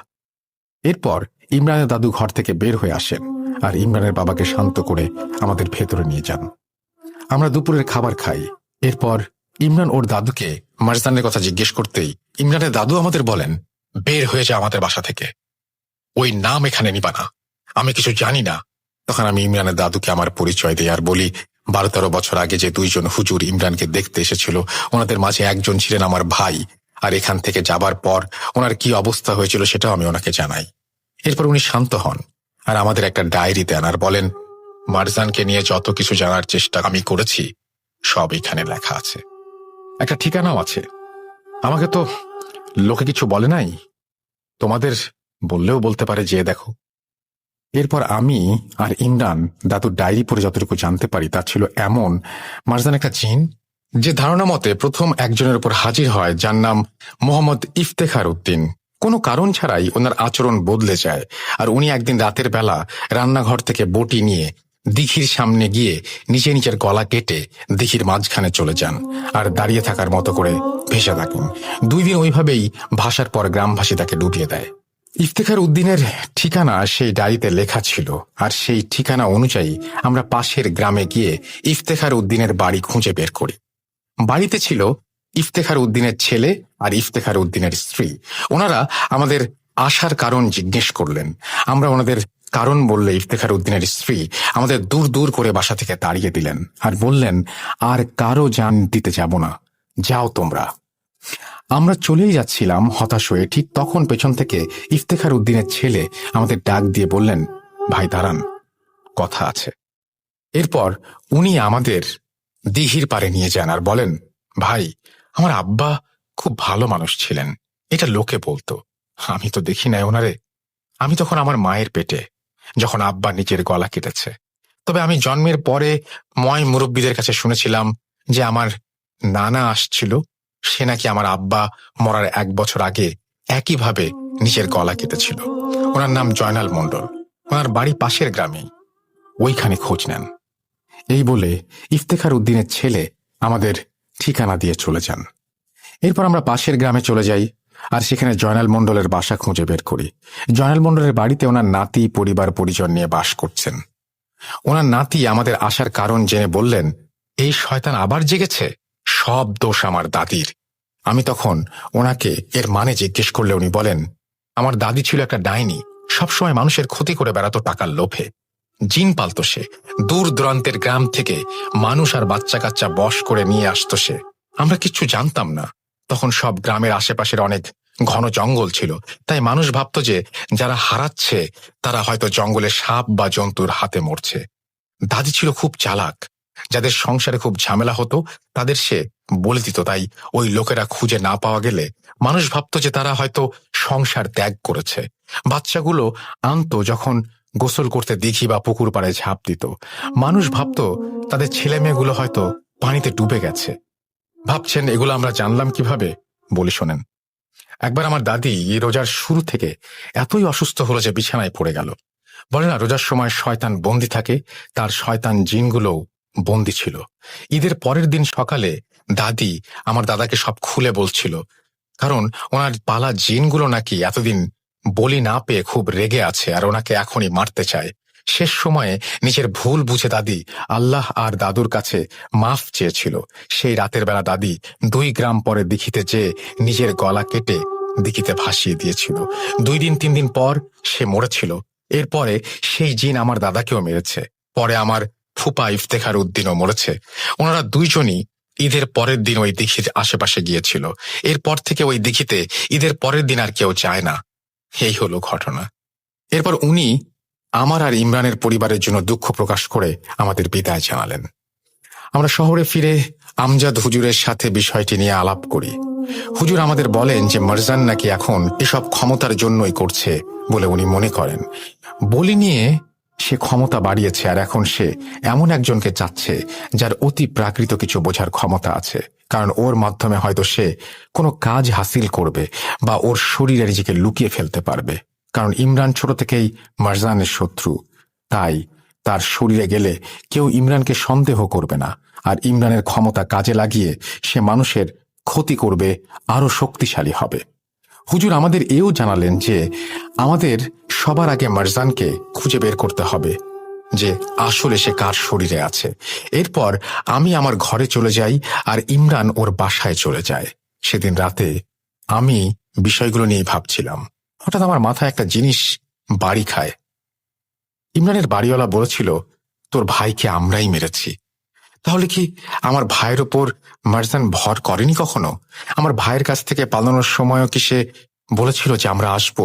এরপর ইমরানের দাদু ঘর থেকে বের হয়ে আসেন আর ইমরানের বাবাকে শান্ত করে আমাদের ভেতরে নিয়ে যান। আমরা দুপুরের খাবার খাই। এরপর ইমরান ওর দাদুকে মারজানের কথা জিজ্ঞেস করতেই ইমরানের দাদু আমাদের বলেন, বের হয়ে যা আমাদের বাসা থেকে, ওই নাম এখানে নিবা না, আমি কিছু জানি না। তখন আমি ইমরানের দাদুকে আমার পরিচয় দিই আর বলি, 12-13 বছর আগে যে দুইজন হুজুর ইমরানকে দেখতে এসেছিল, ওনাদের মাঝে একজন ছিলেন আমার ভাই, আর এখান থেকে যাবার পর ওনার কি অবস্থা হয়েছিল সেটাও আমি ওনাকে জানাই। এরপর উনি শান্ত হন আর আমাদের একটা ডায়েরি দেন আর বলেন, মারজানকে নিয়ে যত কিছু জানার চেষ্টা আমি করেছি সব এখানে লেখা আছে, একটা ঠিকানাও আছে। আমাকে তো লোকে কিছু বলে নাই, তোমাদের বললেও বলতে পারে, যে দেখো। এরপর আমি আর ইমরান দাদুর ডায়েরি পড়ে যতটুকু জানতে পারি তা ছিল এমন, মারজান একটা জিন যে ধারণা মতে প্রথম একজনের উপর হাজির হয় যার নাম মোহাম্মদ ইফতেখার উদ্দিন। কোনো কারণ ছাড়াই ওনার আচরণ বদলে যায়, আর উনি একদিন রাতের বেলা রান্নাঘর থেকে বটি নিয়ে দিঘির সামনে গিয়ে নিজের গলা কেটে দিঘির মাঝখানে চলে যান আর দাঁড়িয়ে থাকার মতো করে ভেসে থাকেন। 2 দিন ওইভাবেই ভাসার পর গ্রামবাসী তাকে ডুবিয়ে দেয়। ইফতেখার উদ্দিনের ঠিকানা সেই ডায়েরিতে লেখা ছিল, আর সেই ঠিকানা অনুযায়ী আমরা পাশের গ্রামে গিয়ে ইফতেখার উদ্দিনের বাড়ি খুঁজে বের করি। বাড়িতে ছিল ইফতেখার উদ্দিনের ছেলে আর ইফতেখার উদ্দিনের স্ত্রী। ওনারা আমাদের আসার কারণ জিজ্ঞেস করলেন। আমরা ওনাদের কারণ বললে ইফতেখার উদ্দিনের স্ত্রী আমাদের দূর দূর করে বাসা থেকে তাড়িয়ে দিলেন আর বললেন, আর কারো জান দিতে যাব না, যাও তোমরা। আমরা চলেই যাচ্ছিলাম হতাশ হয়ে, ঠিক তখন পেছন থেকে ইফতেখার উদ্দিনের ছেলে আমাদের ডাক দিয়ে বললেন, ভাই দাঁড়ান, কথা আছে। এরপর উনি আমাদের দিঘির পাড়ে নিয়ে যান আর বলেন, ভাই আমার আব্বা খুব ভালো মানুষ ছিলেন, এটা লোকে বলতো, আমি তো দেখি নাই ওনারে। আমি তখন আমার মায়ের পেটে, যখন আব্বা নিজের গলা কেটেছে। তবে আমি জন্মের পরে ময় মুরব্বীদের কাছে শুনেছিলাম যে আমার নানা আসছিল, সে নাকি আমার আব্বা মরার 1 বছর আগে একইভাবে নিজের গলা কেটেছিল। ওনার নাম জয়নাল মণ্ডল, ওনার বাড়ি পাশের গ্রামেই, ওইখানে খোঁজ নেন। এই বলে ইফতেখার উদ্দিনের ছেলে আমাদের ঠিকানা দিয়ে চলে যান। এরপর আমরা পাশের গ্রামে চলে যাই আর সেখানে জয়নাল মণ্ডলের বাসা খুঁজে বের করি। জয়নাল মণ্ডলের বাড়িতে ওনার নাতি পরিবার পরিজন নিয়ে বাস করছেন। ওনার নাতি আমাদের আসার কারণ জেনে বললেন, এই শয়তান আবার জেগেছে, সব দোষ আমার দাদির। আমি তখন ওনাকে এর মানে জিজ্ঞেস করলে উনি বলেন, আমার দাদি ছিল একটা ডাইনি, সবসময় মানুষের ক্ষতি করে বেড়াতো টাকার লোভে। জিন পালতো সে, দূর দূরান্তের গ্রাম থেকে মানুষ আর বাচ্চা কাচ্চা বশ করে নিয়ে আসতো সে। আমরা কিচ্ছু জানতাম না, তখন সব গ্রামের আশেপাশের অনেক ঘন জঙ্গল ছিল, তাই মানুষ ভাবত যে যারা হারাচ্ছে তারা হয়তো জঙ্গলে সাপ বা জন্তুর হাতে মরছে। দাদি ছিল খুব চালাক, যাদের সংসারে খুব ঝামেলা হতো তাদের সে বলে দিত, তাই ওই লোকেরা খুঁজে না পাওয়া গেলে মানুষ ভাবত যে তারা হয়তো সংসার ত্যাগ করেছে। বাচ্চাগুলো আনতো যখন গোসল করতে দিঘি বা পুকুর পাড়ে ঝাঁপ দিত, মানুষ ভাবত তাদের ছেলে মেয়েগুলো হয়তো পানিতে ডুবে গেছে। ভাবছেন এগুলো আমরা জানলাম কিভাবে? বলি শোনেন। একবার আমার দাদি রোজার শুরু থেকে এতই অসুস্থ হলো যে বিছানায় পড়ে গেল। বলে না, রোজার সময় শয়তান বন্দি থাকে, তার শয়তান জিনগুলোও বন্দি ছিল। ঈদের পরের দিন সকালে দাদি আমার দাদাকে সব খুলে বলছিল, কারণ ওনার পালা জিনগুলো নাকি এতদিন বলি না পেয়ে খুব রেগে আছে আর ওনাকে এখনই মারতে চায়। শেষ সময়ে নিজের ভুল বুঝে দাদি আল্লাহ আর দাদুর কাছে মাফ চেয়েছিল। সেই রাতের বেলা দাদি 2 গ্রাম পরে দিঘিতে যেয়ে নিজের গলা কেটে দিঘিতে ভাসিয়ে দিয়েছিল। 2 দিন 3 দিন পর সে মরেছিল। এরপরে সেই জিন আমার দাদাকেও মেরেছে। পরে আমার ফুপা ইফতেখার উদ্দিনও মরেছে। ওনারা 2 জনই ঈদের পরের দিন ওই দিঘির আশেপাশে গিয়েছিল। এরপর থেকে ওই দিঘিতে ঈদের পরের দিন আর কেউ যায় না। এই হলো ঘটনা। এরপর উনি আমার আর ইমরানের পরিবারের জন্য দুঃখ প্রকাশ করে আমাদের বিদায় জানালেন। আমরা শহরে ফিরে আমজাদ হুজুরের সাথে বিষয়টি নিয়ে আলাপ করি। হুজুর আমাদের বলেন যে মারজান নাকি এখন এসব ক্ষমতার জন্যই করছে বলে উনি মনে করেন। বলি নিয়ে সে ক্ষমতা বাড়িয়েছে আর এখন সে এমন একজনকে চাচ্ছে যার অতি প্রাকৃত কিছু বোঝার ক্ষমতা আছে, কারণ ওর মাধ্যমে হয়তো সে কোনো কাজ হাসিল করবে বা ওর শরীরে নিজেকে লুকিয়ে ফেলতে পারবে। কারণ ইমরান ছোট থেকেই মারজানের শত্রু, তাই তার শরীরে গেলে কেউ ইমরানকে সন্দেহ করবে না, আর ইমরানের ক্ষমতা কাজে লাগিয়ে সে মানুষের ক্ষতি করবে, আরো শক্তিশালী হবে। হুজুর আমাদের এও জানালেন যে আমাদের সবার আগে মারজানকে খুঁজে বের করতে হবে যে আসলে সে কার শরীরে আছে। এরপর আমি আমার ঘরে চলে যাই আর ইমরান ওর বাসায় চলে যায়। সেদিন রাতে আমি বিষয়গুলো নিয়ে ভাবছিলাম, হঠাৎ আমার মাথায় একটা জিনিস বাড়ি খায়। ইমরানের বাড়িওয়ালা বলেছিল, তোর ভাইকে আমরাই মেরেছি। তাহলে কি আমার ভাইয়ের ওপর মারজান ভর করেনি কখনো? আমার ভাইয়ের কাছ থেকে পালানোর সময়ও কি সে বলেছিল যে আমরা আসবো?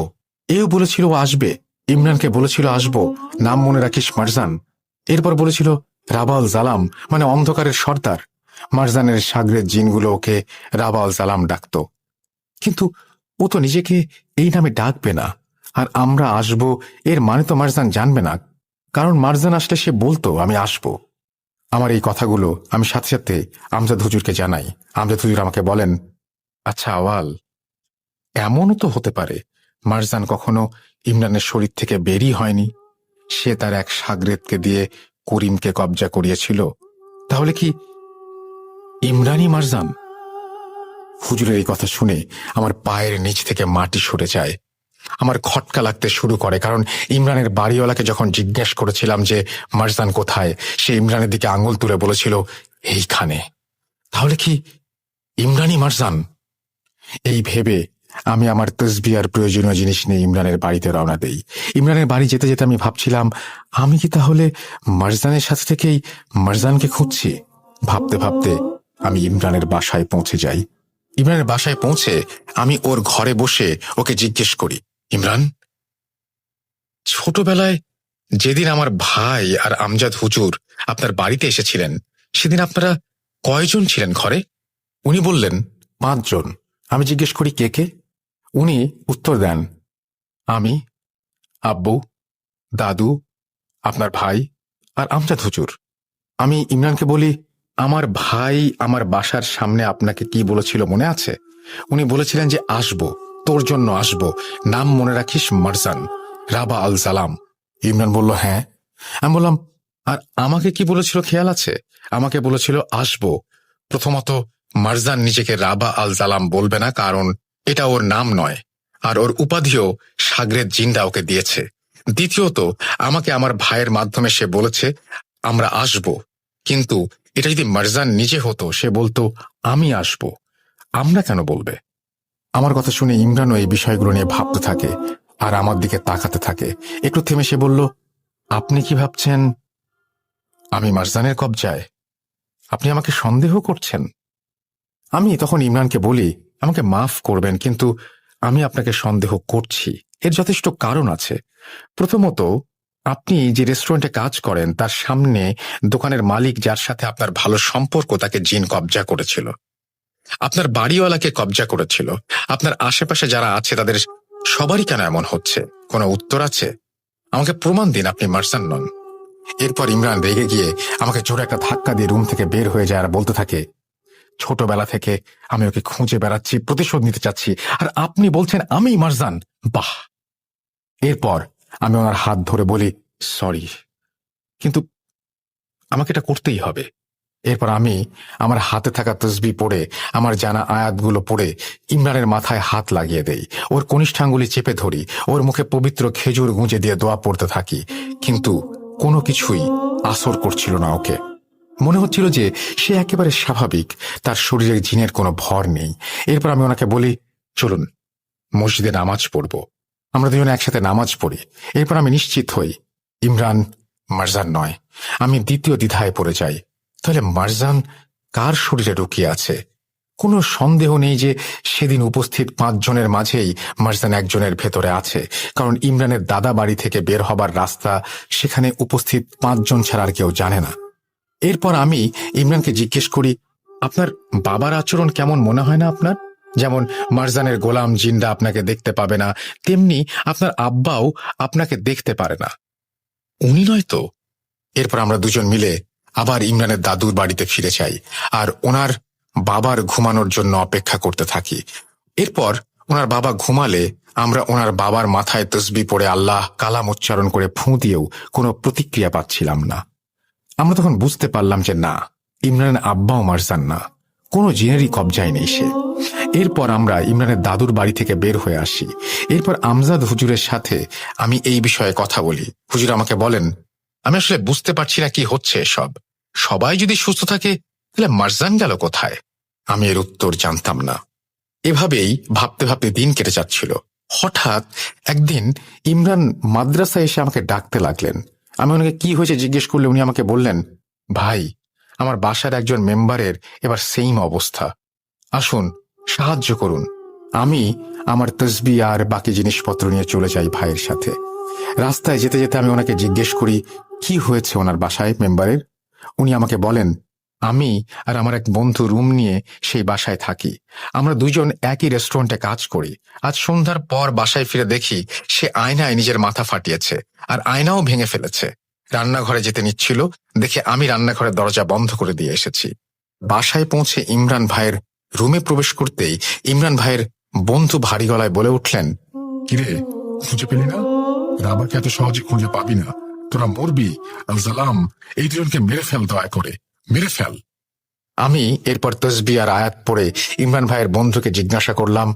এও বলেছিল ও আসবে, ইমরানকে বলেছিল আসবো, নাম মনে রাখিস মারজান। এরপর বলেছিল রাবাল জালাম, মানে অন্ধকারের সর্দার। মারজানের সাগরের জিনগুলো ওকে রাবাল জালাম ডাকত, কিন্তু ও তো নিজেকে এই নামে ডাকবে না। আর আমরা আসব এর মানে তো মারজান জানবে না, কারণ মারজান আসলে সে বলতো আমি আসব। আমার এই কথাগুলো আমি সাথে সাথে আমজাদ হুজুরকে জানাই। আমজাদ হুজুর আমাকে বলেন, আচ্ছা আওয়াল, এমনও তো হতে পারে মারজান কখনো ইমরানের শরীর থেকে বেরই হয়নি, সে তার এক শাগরেদকে দিয়ে করিমকে কবজা করিয়েছিল। তাহলে কি ইমরানই মারজান? হুজুরের এই কথা শুনে আমার পায়ের নিচ থেকে মাটি সরে যায়। আমার খটকা লাগতে শুরু করে, কারণ ইমরানের বাড়িওয়ালাকে যখন জিজ্ঞেস করেছিলাম যে মারজান কোথায়, সে ইমরানের দিকে আঙুল তুলে বলেছিল এইখানে। তাহলে কি ইমরানই মারজান? এই ভেবে আমি আমার তসবিহ আর প্রয়োজনীয় জিনিস নিয়ে ইমরানের বাড়িতে রওনা দেই। ইমরানের বাড়ি যেতে যেতে আমি ভাবছিলাম, আমি কি তাহলে মারজানের সাথে থেকেই মারজানকে খুঁজছি? ভাবতে ভাবতে আমি ইমরানের বাসায় পৌঁছে যাই। ইমরানের বাসায় পৌঁছে আমি ওর ঘরে বসে ওকে জিজ্ঞেস করি, ইমরান, ছোটবেলায় যেদিন আমার ভাই আর আমজাদ হুজুর আপনার বাড়িতে এসেছিলেন, সেদিন আপনারা কয়জন ছিলেন ঘরে? উনি বললেন 5 জন। আমি জিজ্ঞেস করি কে কে? উনি উত্তর দেন, আমি, আব্বু, দাদু, আপনার ভাই আর আমজাদ হুজুর। আমি ইমরানকে বলি, আমার ভাই আমার বাসার সামনে আপনাকে কি বলেছিল মনে আছে? উনি বলেছিলেন যে আসবো, তোর জন্য আসবো, নাম মনে রাখিস মারজান, রাবা আল সালাম। ইমরান বলল হ্যাঁ। আমি বললাম, আর আমাকে কি বলেছিল খেয়াল আছে? আমাকে বলেছিল আসবো। প্রথমত, মারজান নিজেকে রাবা আল সালাম বলবে না, কারণ এটা ওর নাম নয়, আর ওর উপাধিও শাগরেদ জিন্দা ওকে দিয়েছে। দ্বিতীয়ত, আমাকে আমার ভাইয়ের মাধ্যমে সে বলেছে আমরা আসব, কিন্তু এটা যদি মারজান নিজে হতো সে বলতো আমি আসব, আমরা কেন বলবে? আমার কথা শুনে ইমরানও এই বিষয়গুলো নিয়ে ভাবতে থাকে আর আমার দিকে তাকাতে থাকে। একটু থেমে সে বলল, আপনি কি ভাবছেন আমি মারজানের কবজায়? আপনি আমাকে সন্দেহ করছেন? আমি তখন ইমরানকে বলি, আমাকে মাফ করবেন, কিন্তু আমি আপনাকে সন্দেহ করছি। এর যথেষ্ট কারণ আছে। প্রথমত, আপনি যে রেস্টুরেন্টে কাজ করেন তার সামনে দোকানের মালিক যার সাথে আপনার ভালো সম্পর্ক, তাকে জিন কবজা করেছিল। আপনার বাড়িওয়ালাকে কবজা করেছিল। আপনার আশেপাশে যারা আছে তাদের সবারই কেন এমন হচ্ছে? কোনো উত্তর আছে? আমাকে প্রমাণ দিন আপনি মারজান নন। এরপর ইমরান রেগে গিয়ে আমাকে জোরে একটা ধাক্কা দিয়ে রুম থেকে বের হয়ে যায় আর বলতে থাকে, ছোটবেলা থেকে আমি ওকে খুঁজে বেড়াচ্ছি, প্রতিশোধ নিতে চাচ্ছি, আর আপনি বলছেন আমি মারজান? বাহ! এরপর আমি ওনার হাত ধরে বলি, সরি, কিন্তু আমাকে এটা করতেই হবে। এরপর আমি আমার হাতে থাকা তসবিহ পড়ে, আমার জানা আয়াতগুলো পড়ে ইমরানের মাথায় হাত লাগিয়ে দেই, ওর কনিষ্ঠাঙ্গুলি চেপে ধরি, ওর মুখে পবিত্র খেজুর গুঁজে দিয়ে দোয়া পড়তে থাকি। কিন্তু কোনো কিছুই আসর করছিল না ওকে। মনে হচ্ছিল যে সে একেবারে স্বাভাবিক, তার শরীরে জিনের কোনো ভর নেই। এরপর আমি ওনাকে বলি, চলুন মসজিদে নামাজ পড়ব। আমরা দুজনে একসাথে নামাজ পড়ি। এরপর আমি নিশ্চিত হই ইমরান মারজান নয়। আমি দ্বিতীয় দ্বিধায় পড়ে যাই, তাহলে মারজান কার শরীরে লুকিয়ে আছে? কোনো সন্দেহ নেই যে সেদিন উপস্থিত 5 জনের মাঝেই মারজান একজনের ভেতরে আছে, কারণ ইমরানের দাদা বাড়ি থেকে বের হবার রাস্তা সেখানে উপস্থিত 5 জন ছাড়া আর কেউ জানে না। এরপর আমি ইমরানকে জিজ্ঞেস করি, আপনার বাবার আচরণ কেমন মনে হয় না আপনার? যেমন মারজানের গোলাম জিন্দা আপনাকে দেখতে পাবে না, তেমনি আপনার আব্বাও আপনাকে দেখতে পারে না, উনি নয় তো? এরপর আমরা দুজন মিলে আবার ইমরানের দাদুর বাড়িতে ফিরে যাই আর ওনার বাবার ঘুমানোর জন্য অপেক্ষা করতে থাকি। এরপর ওনার বাবা ঘুমালে আমরা ওনার বাবার মাথায় তসবিহ পড়ে আল্লাহ কালাম উচ্চারণ করে ফুঁ দিয়েও কোনো প্রতিক্রিয়া পাচ্ছিলাম না। আমরা তখন বুঝতে পারলাম যে না, ইমরানের আব্বাও মারজান না, কোনো জিনেরই কবজায় নেই সে। এরপর আমরা ইমরানের দাদুর বাড়ি থেকে বের হয়ে আসি। এরপর আমজাদ হুজুরের সাথে আমি এই বিষয়ে কথা বলি। হুজুর আমাকে বলেন, আমি আসলে বুঝতে পারছি না কি হচ্ছে এসব। সবাই যদি সুস্থ থাকে তাহলে মারজান গেল কোথায়? আমি এর উত্তর জানতাম না। এভাবেই ভাবতে ভাবতে দিন কেটে যাচ্ছিল। হঠাৎ একদিন ইমরান মাদ্রাসায় এসে আমাকে ডাকতে লাগলেন। আমি ওনাকে কি হয়েছে জিজ্ঞেস করলে উনি আমাকে বললেন, ভাই, আমার বাসার একজন মেম্বারের এবার সেইম অবস্থা, আসুন সাহায্য করুন। আমি আমার তসবিহ আর বাকি জিনিসপত্র নিয়ে চলে যাই ভাইয়ের সাথে। রাস্তায় যেতে যেতে আমি ওনাকে জিজ্ঞেস করি কি হয়েছে ওনার বাসায় মেম্বারের। উনি আমাকে বলেন, আমি আর আমার এক বন্ধু রুম নিয়ে সেই বাসায় থাকি। আমরা দুইজন একই রেস্টুরেন্টে কাজ করি। আজ সন্ধ্যার পর বাসায় ফিরে দেখি সে আয়নায় নিজের মাথা ফাটিয়েছে আর আয়নাও ভেঙে ফেলেছে। রান্নাঘরে যেতে নিচ্ছিল দেখে আমি রান্নাঘরের দরজা বন্ধ করে দিয়ে এসেছি। বাসায় পৌঁছে ইমরান ভাইয়ের রুমে প্রবেশ করতেই ইমরান ভাইয়ের বন্ধু ভারী গলায় বলে উঠলেন, কিরে, খুঁজে পেলি না? রাবাকে এত সহজে খুঁজে পাবি না, তোরা মরবি। আল-সালাম, এই দুজনকে মেরে ফেল, দয়া করে মেরে ফেল। আমি এরপর তসবি আর আয়াত পড়ে ইমরান ভাইয়ের বন্ধুকে জিজ্ঞাসা করলাম,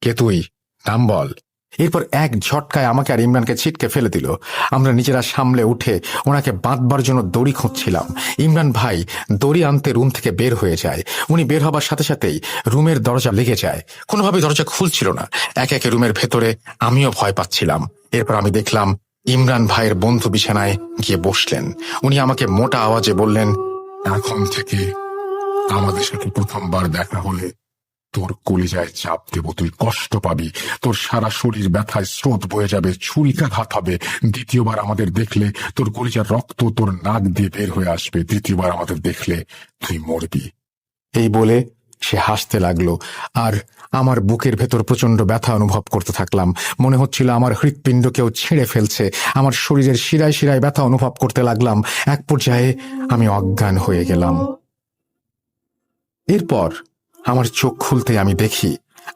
কে তুই, নাম বল। এরপর এক ঝটকায় আমাকে আর ইমরানকে ছিটকে ফেলে দিল। আমরা নিজেরা সামলে উঠে ওনাকে বাঁধবার জন্য দড়ি খুঁজছিলাম। ইমরান ভাই দড়ি আনতে রুম থেকে বের হয়ে যায়। উনি বের হবার সাথে সাথেই রুমের দরজা লেগে যায়। কোনোভাবে দরজা খুলছিল না। একে একে রুমের ভেতরে আমিও ভয় পাচ্ছিলাম। এরপর আমি দেখলাম ইমরান ভাইয়ের বন্ধু বিছানায় গিয়ে বসলেন। উনি আমাকে মোটা আওয়াজে বললেন, এখন থেকে আমাদের সাথে প্রথমবার দেখা হলে তোর কলিজায় চাপ দেব, তুই কষ্ট পাবি, তোর সারা শরীর ব্যথায় স্রোত বয়ে যাবে, ছুরিকাঘাত হবে। দ্বিতীয়বার আমাদের দেখলে তোর কলিজার রক্ত তোর নাক দিয়ে বের হয়ে আসবে। তৃতীয়বার আমাদের দেখলে তুই মরবি। এই বলে সে হাসতে লাগলো আর আমার বুকের ভেতর প্রচন্ড ব্যথা অনুভব করতে থাকলাম। মনে হচ্ছিল আমার হৃৎপিণ্ড কেউ ছিঁড়ে ফেলছে। আমার শরীরের শিরায় শিরায় ব্যথা অনুভব করতে লাগলাম। এক পর্যায়ে আমি অজ্ঞান হয়ে গেলাম। এরপর আমার চোখ খুলতে আমি দেখি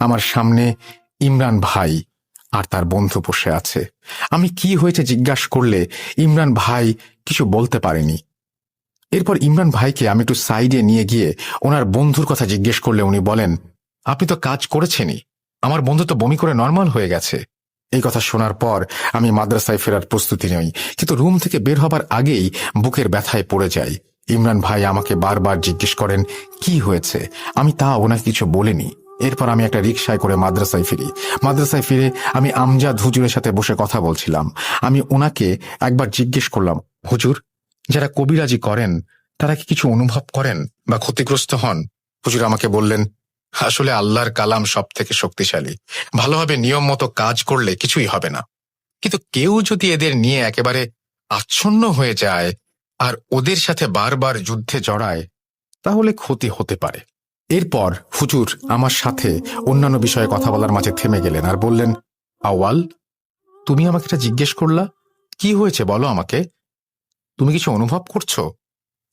আমার সামনে ইমরান ভাই আর তার বন্ধু বসে আছে। আমি কি হয়েছে জিজ্ঞাসা করলে ইমরান ভাই কিছু বলতে পারেনি। এরপর ইমরান ভাইকে আমি একটু সাইডে নিয়ে গিয়ে ওনার বন্ধুর কথা জিজ্ঞেস করলে উনি বলেন, আপনি তো কাজ করেছেনই, আমার বন্ধু তো বমি করে নর্মাল হয়ে গেছে। এই কথা শোনার পর আমি মাদ্রাসায় ফেরার প্রস্তুতি নই, কিন্তু রুম থেকে বের হবার আগেই বুকের ব্যথায় পড়ে যাই। ইমরান ভাই আমাকে বারবার জিজ্ঞেস করেন কি হয়েছে। আমি তা ওনাকে কিছু বলিনি। এরপর আমি একটা রিকশায় করে মাদ্রাসায় ফিরি। মাদ্রাসায় ফিরে আমি আমজাদ হুজুরের সাথে বসে কথা বলছিলাম। আমি ওনাকে একবার জিজ্ঞেস করলাম, হুজুর, যারা কবিরাজি করেন তারা কি কিছু অনুভব করেন বা ক্ষতিগ্রস্ত হন? হুজুর আমাকে বললেন, আসলে আল্লাহর কালাম সব থেকে শক্তিশালী। ভালোভাবে নিয়ম মতো কাজ করলে কিছুই হবে না, কিন্তু কেউ যদি এদের নিয়ে একেবারে আচ্ছন্ন হয়ে যায় আর ওদের সাথে বারবার যুদ্ধে জড়ায় তাহলে ক্ষতি হতে পারে। এরপর হুজুর আমার সাথে অন্যান্য বিষয়ে কথা বলার মাঝে থেমে গেলেন আর বললেন, আওয়াল, তুমি আমাকে এটা জিজ্ঞেস করলা, কি হয়েছে বলো আমাকে, তুমি কিছু অনুভব করছো?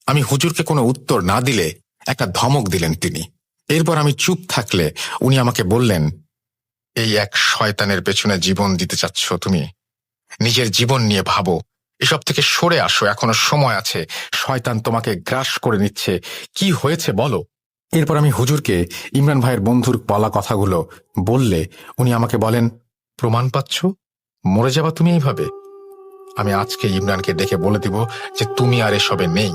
আমি হুজুরকে কোনো উত্তর না দিলে একটা ধমক দিলেন তিনি। এরপর আমি চুপ থাকলে উনি আমাকে বললেন, এই এক শয়তানের পেছনে জীবন দিতে চাচ্ছ তুমি? নিজের জীবন নিয়ে ভাবো, এসব থেকে সরে আসো, এখনো সময় আছে। শয়তান তোমাকে গ্রাস করে নিচ্ছে, কি হয়েছে বলো। এরপর আমি হুজুরকে ইমরান ভাইয়ের বন্ধুর বলা কথাগুলো বললে উনি আমাকে বলেন, প্রমাণ পাচ্ছ, মরে যাবা তুমি এইভাবে? আমি আজকে ইমরানকে ডেকে বলে দিব যে তুমি আর এসবে নেই।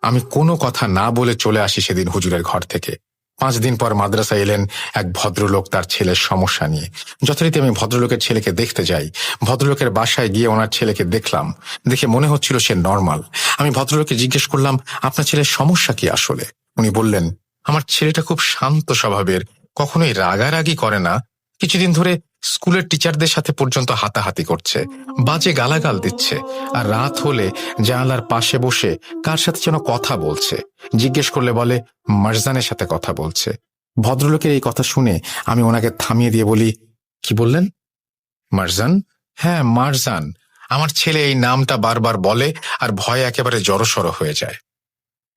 আমি কোনো কথা না বলে চলে আসি সেদিন হুজুরের ঘর থেকে। 5 দিন পর মাদ্রাসায় এলেন এক ভদ্রলোক তার ছেলের সমস্যা নিয়ে। যথারীতি আমি ভদ্রলোকের ছেলেকে দেখতে যাই। ভদ্রলোকের বাসায় গিয়ে ওনার ছেলেকে দেখলাম। দেখে মনে হচ্ছিল সে নর্মাল। আমি ভদ্রলোককে জিজ্ঞেস করলাম, আপনার ছেলের সমস্যা কি আসলে? উনি বললেন, আমার ছেলেটা খুব শান্ত স্বভাবের, কখনোই রাগারাগি করে না। কিছুদিন ধরে স্কুলের টিচারদের সাথে পর্যন্ত হাতাহাতি করছে, বাজে গালাগাল দিচ্ছে, আর রাত হলে জানালার পাশে বসে কার সাথে যেন কথা বলছে। জিজ্ঞেস করলে বলে মারজানের সাথে কথা বলছে। ভদ্রলোকের এই কথা শুনে আমি ওনাকে থামিয়ে দিয়ে বলি, কি বললেন? মারজান? হ্যাঁ, মারজান। আমার ছেলে এই নামটা বারবার বলে আর ভয়ে একেবারে জড়সড় হয়ে যায়।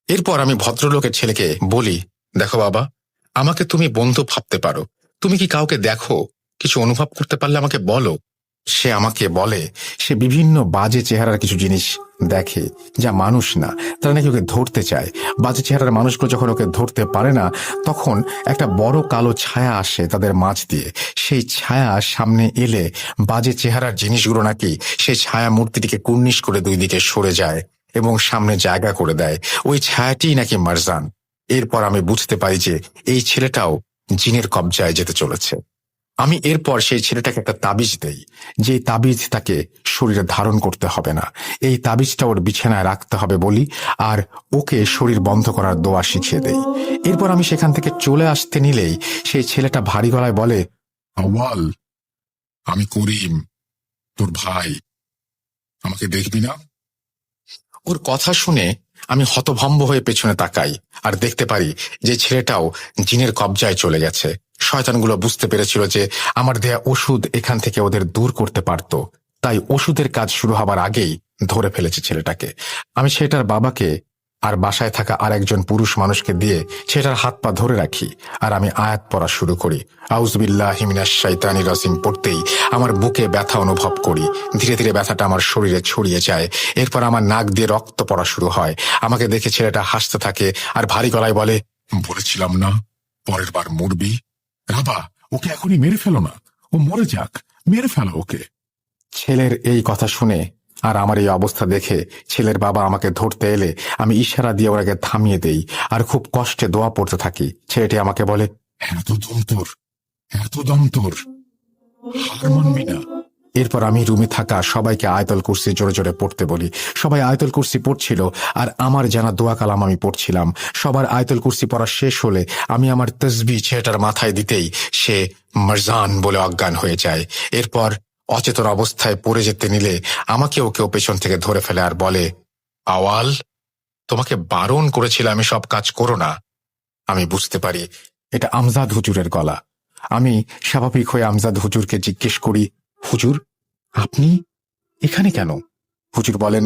এরপর আমি ভদ্রলোকের ছেলেকে বলি, দেখো বাবা, আমাকে তুমি বন্ধু ভাবতে পারো, তুমি কি কাউকে দেখো, কিছু অনুভব করতে পারলে আমাকে বলো। সে আমাকে বলে সে বিভিন্ন বাজে চেহারার কিছু জিনিস দেখে যা মানুষ না, তারা নাকি ওকে ধরতে চায়। বাজে চেহারার মানুষগুলো যখন ওকে ধরতে পারে না তখন একটা বড় কালো ছায়া আসে তাদের মাঝ দিয়ে। সেই ছায়া সামনে এলে বাজে চেহারার জিনিসগুলো নাকি সেই ছায়া মূর্তিটিকে কুর্নিশ করে 2 দিকে সরে যায় এবং সামনে জায়গা করে দেয়। ওই ছায়াটিই নাকি মারজান। এরপর আমি বুঝতে পারি যে এই ছেলেটাও জিনের কবজায় যেতে চলেছে। আমি এরপর সেই ছেলেটাকে একটা তাবিজ দেই, যে তাবিজ তাকে শরীরে ধারণ করতে হবে না। এই তাবিজটা ওর বিছানায় রাখতে হবে বলি আর ওকে শরীর বন্ধ করার দোয়া শিখিয়ে দেই। এরপর আমি সেখান থেকে চলে আসতে নিলেই সেই ছেলেটা ভারী গলায় বলে, আওয়াল, আমি করিম, তোর ভাই, আমাকে দেখবি না? ওর কথা শুনে আমি হতভম্ব হয়ে পেছনে তাকাই আর দেখতে পারি যে ছেলেটাও জিনের কবজায় চলে গেছে। শয়তানগুলো বুঝতে পেরেছিল যে আমার দেয়া ওষুধ এখান থেকে ওদের দূর করতে পারত, তাই ওষুধের কাজ শুরু হবার আগেই ধরে ফেলেছে ছেলেটাকে। আমি ছেলেটার বাবাকে আর বাসায় থাকা আর একজন পুরুষ মানুষকে দিয়ে ছেলেটার হাত পা ধরে রাখি আর আমি আয়াত পড়া শুরু করি। আউযুবিল্লাহি মিনাশ শাইতানির রাজিম পড়তেই আমার বুকে ব্যথা অনুভব করি। ধীরে ধীরে ব্যথাটা আমার শরীরে ছড়িয়ে যায়। এরপর আমার নাক দিয়ে রক্ত পড়া শুরু হয়। আমাকে দেখে ছেলেটা হাসতে থাকে আর ভারী গলায় বলে, বলেছিলাম না পরের বার মরবি। রাবা, ওকে এখনই মেরে ফেলো না, ও মরে যাক, মেরে ফেলো ওকে। ছেলের এই কথা শুনে আর আমার এই অবস্থা দেখে ছেলের বাবা আমাকে ধরতে এলে আমি ইশারা দিয়ে ওনাকে থামিয়ে দেই আর খুব কষ্টে দোয়া পড়তে থাকি। ছেলেটি আমাকে বলে, এত দম তোর, এত দম তোর, হার মানবি না। এরপর আমি রুমে থাকা সবাইকে আয়াতুল কুরসি জোরে জোরে পড়তে বলি। সবাই আয়াতুল কুরসি পড়ছিল আর আমার জানা দোয়া কালাম আমি পড়ছিলাম। সবার আয়াতুল কুরসি পড়া শেষ হলে আমি আমার তসবিহ ছেলেটার মাথায় দিতেই সে মারজান বলে অজ্ঞান হয়ে যায়। এরপর অচেতন অবস্থায় পড়ে যেতে নিলে আমাকেও কেউ পেছন থেকে ধরে ফেলে আর বলে, আওয়াল, তোমাকে বারণ করেছিলাম এসব কাজ করো না। আমি বুঝতে পারি এটা আমজাদ হুজুরের গলা। আমি স্বাভাবিক হয়ে আমজাদ হুজুরকে জিজ্ঞেস করি, হুজুর, আপনি এখানে কেন? হুজুর বলেন,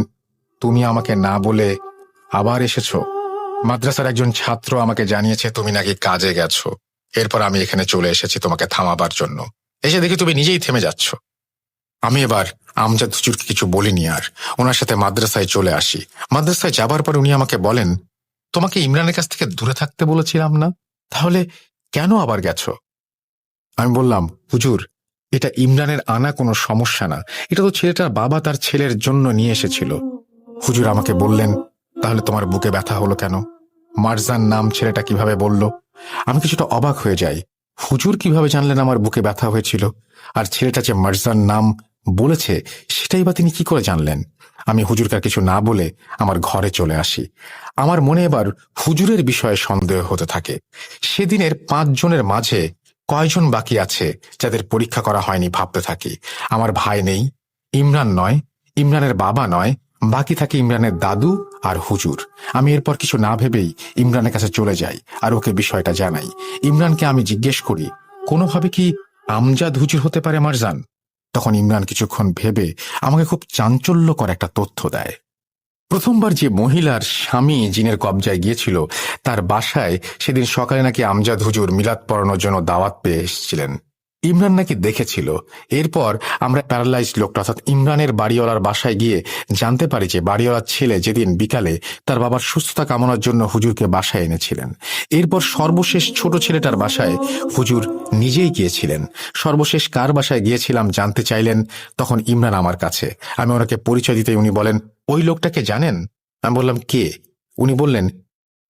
তুমি আমাকে না বলে আবার এসেছো। মাদ্রাসার একজন ছাত্র আমাকে জানিয়েছে তুমি নাকি কাজে গেছো। এরপর আমি এখানে চলে এসেছি তোমাকে থামাবার জন্য। এসে দেখি তুমি নিজেই থেমে যাচ্ছ। আমি এবার আমজাদ হুজুরকে কিছু বলিনি আর ওনার সাথে মাদ্রাসায় চলে আসি। মাদ্রাসায় যাবার পর উনি আমাকে বলেন, তোমাকে ইমরানের কাছ থেকে দূরে থাকতে বলেছিলাম না? তাহলে কেন আবার গেছো? আমি বললাম, হুজুর, এটা ইমরানের আনা কোনো সমস্যা না, এটা তো ছেলেটার বাবা তার ছেলের জন্য নিয়ে এসেছিল। হুজুর আমাকে বললেন, তাহলে তোমার বুকে ব্যথা হলো কেন? মারজান নাম ছেলেটা কিভাবে বলল? আমি কিছুটা অবাক হয়ে যাই। হুজুর কিভাবে জানলেন আমার বুকে ব্যথা হয়েছিল? আর ছেলেটা যে মারজান নাম বলেছে সেটাই বা তিনি কি করে জানলেন? আমি হুজুরকে কিছু না বলে আমার ঘরে চলে আসি। আমার মনে এবার হুজুরের বিষয়ে সন্দেহ হতে থাকে। সেদিনের 5 জনের মাঝে কয়জন বাকি আছে যাদের পরীক্ষা করা হয়নি ভাবতে থাকি। আমার ভাই নেই, ইমরান নয়, ইমরানের বাবা নয়, বাকি থাকে ইমরানের দাদু আর হুজুর। আমি এরপর কিছু না ভেবেই ইমরানের কাছে চলে যাই আর ওকে বিষয়টা জানাই। ইমরানকে আমি জিজ্ঞেস করি, কোনোভাবে কি আমজাদ হুজুর হতে পারে মারজান? তখন ইমরান কিছুক্ষণ ভেবে আমাকে খুব চাঞ্চল্যকর একটা তথ্য দেয়। প্রথমবার যে মহিলার স্বামী জিনের কবজায় গিয়েছিল তার বাসায় সেদিন সকালে নাকি আমজাদ হুজুর মিলাদ পড়ানোর জন্য দাওয়াত পেয়ে এসেছিলেন। ইমরান নাকি দেখেছিল। এরপর আমরা প্যারালাইজড লোকটা অর্থাৎ ইমরানের বাড়িওয়ালার বাসায় গিয়ে জানতে পারি যে বাড়িওয়ালার ছেলে যেদিন বিকালে তার বাবার সুস্থতা কামনার জন্য হুজুরকে বাসায় এনেছিলেন। এরপর সর্বশেষ ছোট ছেলেটার বাসায় হুজুর নিজেই গিয়েছিলেন। সর্বশেষ কার বাসায় গিয়েছিলাম জানতে চাইলেন। তখন ইমরান আমার কাছে। আমি ওনাকে পরিচয় দিতে উনি বলেন, ওই লোকটাকে জানেন? আমি বললাম, কে? উনি বললেন,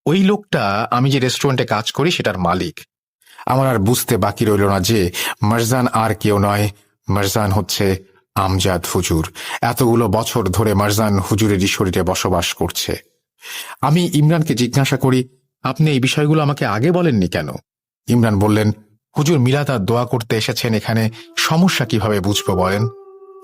ওই লোকটা আমি যে রেস্টুরেন্টে কাজ করি সেটার মালিক। আমার আর বুঝতে বাকি রইল না যে মারজান আর কেউ নয়, মারজান হচ্ছে আমজাদ হুজুর। এতগুলো বছর ধরে মারজান হুজুরেরই শরীরে বসবাস করছে। আমি ইমরানকে জিজ্ঞাসা করি, আপনি এই বিষয়গুলো আমাকে আগে বলেননি কেন? ইমরান বললেন, হুজুর মিলাদ আর দোয়া করতে এসেছেন এখানে, সমস্যা কিভাবে বুঝবো বলেন?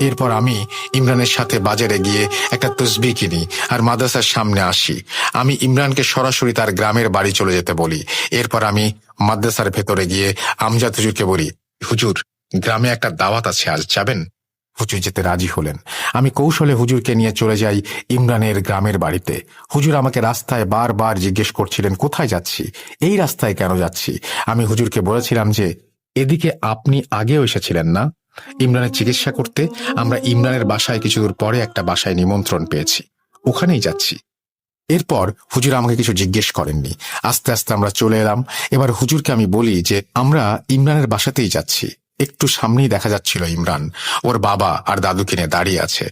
এরপর আমি ইমরানের সাথে বাজারে গিয়ে একটা তসবিহ কিনি আর মাদ্রাসার সামনে আসি। আমি ইমরানকে সরাসরি তার গ্রামের বাড়ি চলে যেতে বলি। এরপর আমি মাদ্রাসার ভেতরে গিয়ে আমজাদ হুজুরকে বলি, হুজুর, গ্রামে একটা দাওয়াত আছে, আজ যাবেন? হুজুর যেতে রাজি হলেন। আমি কৌশলে হুজুরকে নিয়ে চলে যাই ইমরানের গ্রামের বাড়িতে। হুজুর আমাকে রাস্তায় বারবার জিজ্ঞেস করছিলেন, কোথায় যাচ্ছি, এই রাস্তায় কেন যাচ্ছি? আমি হুজুরকে বলেছিলাম যে এদিকে আপনি আগেও এসেছিলেন না ইমরানের চিকিৎসা করতে। আমরা ইমরানের বাসায় কিছু দূর পরে একটা বাসায় নিমন্ত্রণ পেয়েছি, ওখানেই যাচ্ছি। এরপর হুজুর আমাকে কিছু জিজ্ঞেস করেননি। আস্তে আস্তে আমরা চলে এলাম। এবার হুজুরকে আমি বলি যে আমরা ইমরানের বাসাতেই যাচ্ছি। একটু সামনেই দেখা যাচ্ছিল ইমরান ওর বাবা আর দাদুকে নিয়ে দাঁড়িয়ে আছে।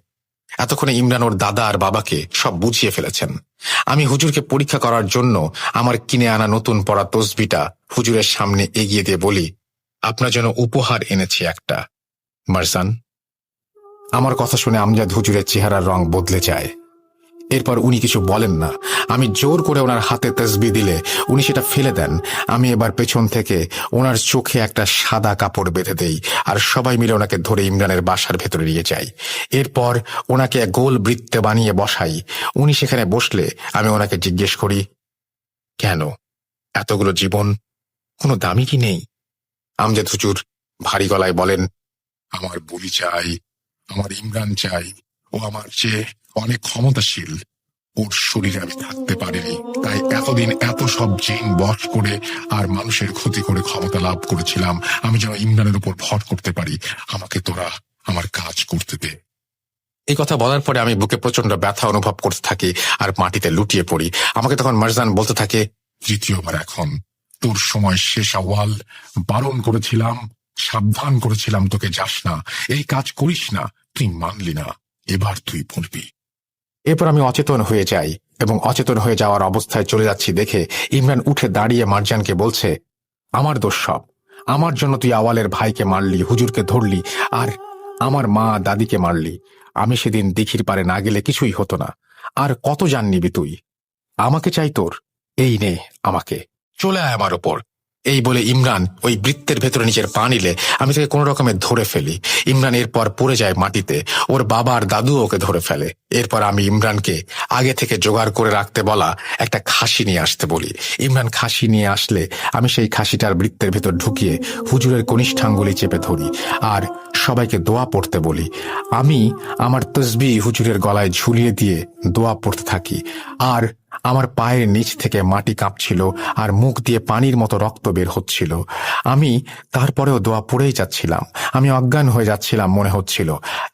এতক্ষণে ইমরান ওর দাদা আর বাবাকে সব বুঝিয়ে ফেলেছেন। আমি হুজুরকে পরীক্ষা করার জন্য আমার কিনে আনা নতুন পড়া তসবিটা হুজুরের সামনে এগিয়ে দিয়ে বলি, আপনার জন্য উপহার এনেছি একটা, মারজান। আমার কথা শুনে আমজাদ হুজুরের চেহারার রং বদলে যায়। এরপর উনি কিছু বলেন না। আমি জোর করে ওনার হাতে তসবিহ দিলে উনি সেটা ফেলে দেন। আমি এবার পেছন থেকে ওনার চোখে একটা সাদা কাপড় বেঁধে দেই আর সবাই মিলে ওনাকে ধরে ইমরানের বাসার ভেতরে নিয়ে যাই। এরপর ওনাকে গোল বৃত্তে বানিয়ে বসাই। উনি সেখানে বসলে আমি ওনাকে জিজ্ঞেস করি, কেন এতগুলো জীবন কোনো দামি কি নেই? আমজাদ হুজুর ভারী গলায় বলেন, আমার বলি চাই, আমার ইমরান চাই। ও আমার চেয়ে অনেক ক্ষমতাশীল। ওর শরীরে আমি থাকতে পারিনি, তাই এতদিন এত সব জিন বশ করে আর মানুষের ক্ষতি করে ক্ষমতা লাভ করেছিলাম। আমি যেন ইমরানের উপর ভর করতে পারি। আমাকে তোরা আমার কাজ করতে দে। এই কথা বলার পরে আমি বুকে প্রচন্ড ব্যথা অনুভব করতে থাকি আর মাটিতে লুটিয়ে পড়ি। আমাকে তখন মারজান বলতে থাকে, তৃতীয়বার এখন তোর সময় শেষ। আওয়াল বারণ করেছিলাম, সাবধান করেছিলাম তোকে যাস না, এই কাজ করিস না। তুই মানলি না, এবার তুই বলবি। এরপর আমি অচেতন হয়ে যাই এবং অচেতন হয়ে যাওয়ার অবস্থায় চলে যাচ্ছি দেখে ইমরান উঠে দাঁড়িয়ে মারজানকে বলছে, আমার দোষ সব। আমার জন্য তুই আওয়ালের ভাইকে মারলি, হুজুরকে ধরলি আর আমার মা দাদিকে মারলি। আমি সেদিন দিঘির পারে না গেলে কিছুই হতো না। আর কত জান নিবি তুই? আমাকে চাই তোর, এই নে আমাকে, চলে আয় আমার ওপর। এই বলে ইমরান ওই বৃত্তের ভেতরে নিজের পা নিলে আমি তাকে কোনো রকমে ধরে ফেলি। ইমরান এরপর পড়ে যায় মাটিতে। ওর বাবা আর দাদু ওকে ধরে ফেলে। এরপর আমি ইমরানকে আগে থেকে জোগাড় করে রাখতে বলা একটা খাসি নিয়ে আসতে বলি। ইমরান খাসি নিয়ে আসলে আমি সেই খাসিটার বৃত্তের ভেতর ঢুকিয়ে হুজুরের কনিষ্ঠাঙ্গুলি চেপে ধরি আর সবাইকে দোয়া পড়তে বলি। আমি আমার তসবিহ হুজুরের গলায় ঝুলিয়ে দিয়ে দোয়া পড়তে থাকি আর আমার পায়ের নিচ থেকে মাটি কাঁপছিল আর মুখ দিয়ে পানির মতো রক্ত বের হচ্ছিল। আমি তারপরেও দোয়া পড়েই যাচ্ছিলাম। আমি অজ্ঞান হয়ে যাচ্ছিলাম মনে হচ্ছিল।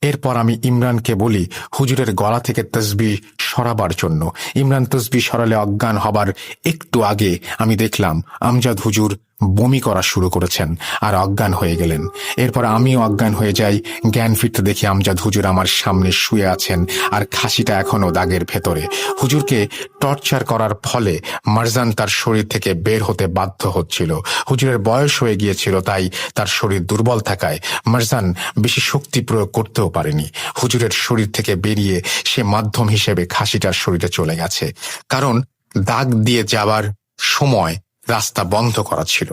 এরপর আমি ইমরানকে বলি হুজুরের গলা থেকে তসবিহ সরাবার জন্য। ইমরান তসবিহ সরালে অজ্ঞান হবার একটু আগে আমি দেখলাম আমজাদ হুজুর বমি করা শুরু করেছেন আর অজ্ঞান হয়ে গেলেন। এরপর আমিও অজ্ঞান হয়ে যাই। জ্ঞান ফিরতে দেখি আমজাদ হুজুর আমার সামনে শুয়ে আছেন আর খাসিটা এখনো দাগের ভেতরে। হুজুরকে টর্চার করার ফলে মারজান তার শরীর থেকে বের হতে বাধ্য হচ্ছিল। হুজুরের বয়স হয়ে গিয়েছিল, তাই তার শরীর দুর্বল থাকায় মারজান বেশি শক্তি প্রয়োগ করতেও পারেনি। হুজুরের শরীর থেকে বেরিয়ে সে মাধ্যম হিসেবে খাসিটার শরীরে চলে গেছে, কারণ দাগ দিয়ে যাবার সময় রাস্তা বন্ধ করা ছিল।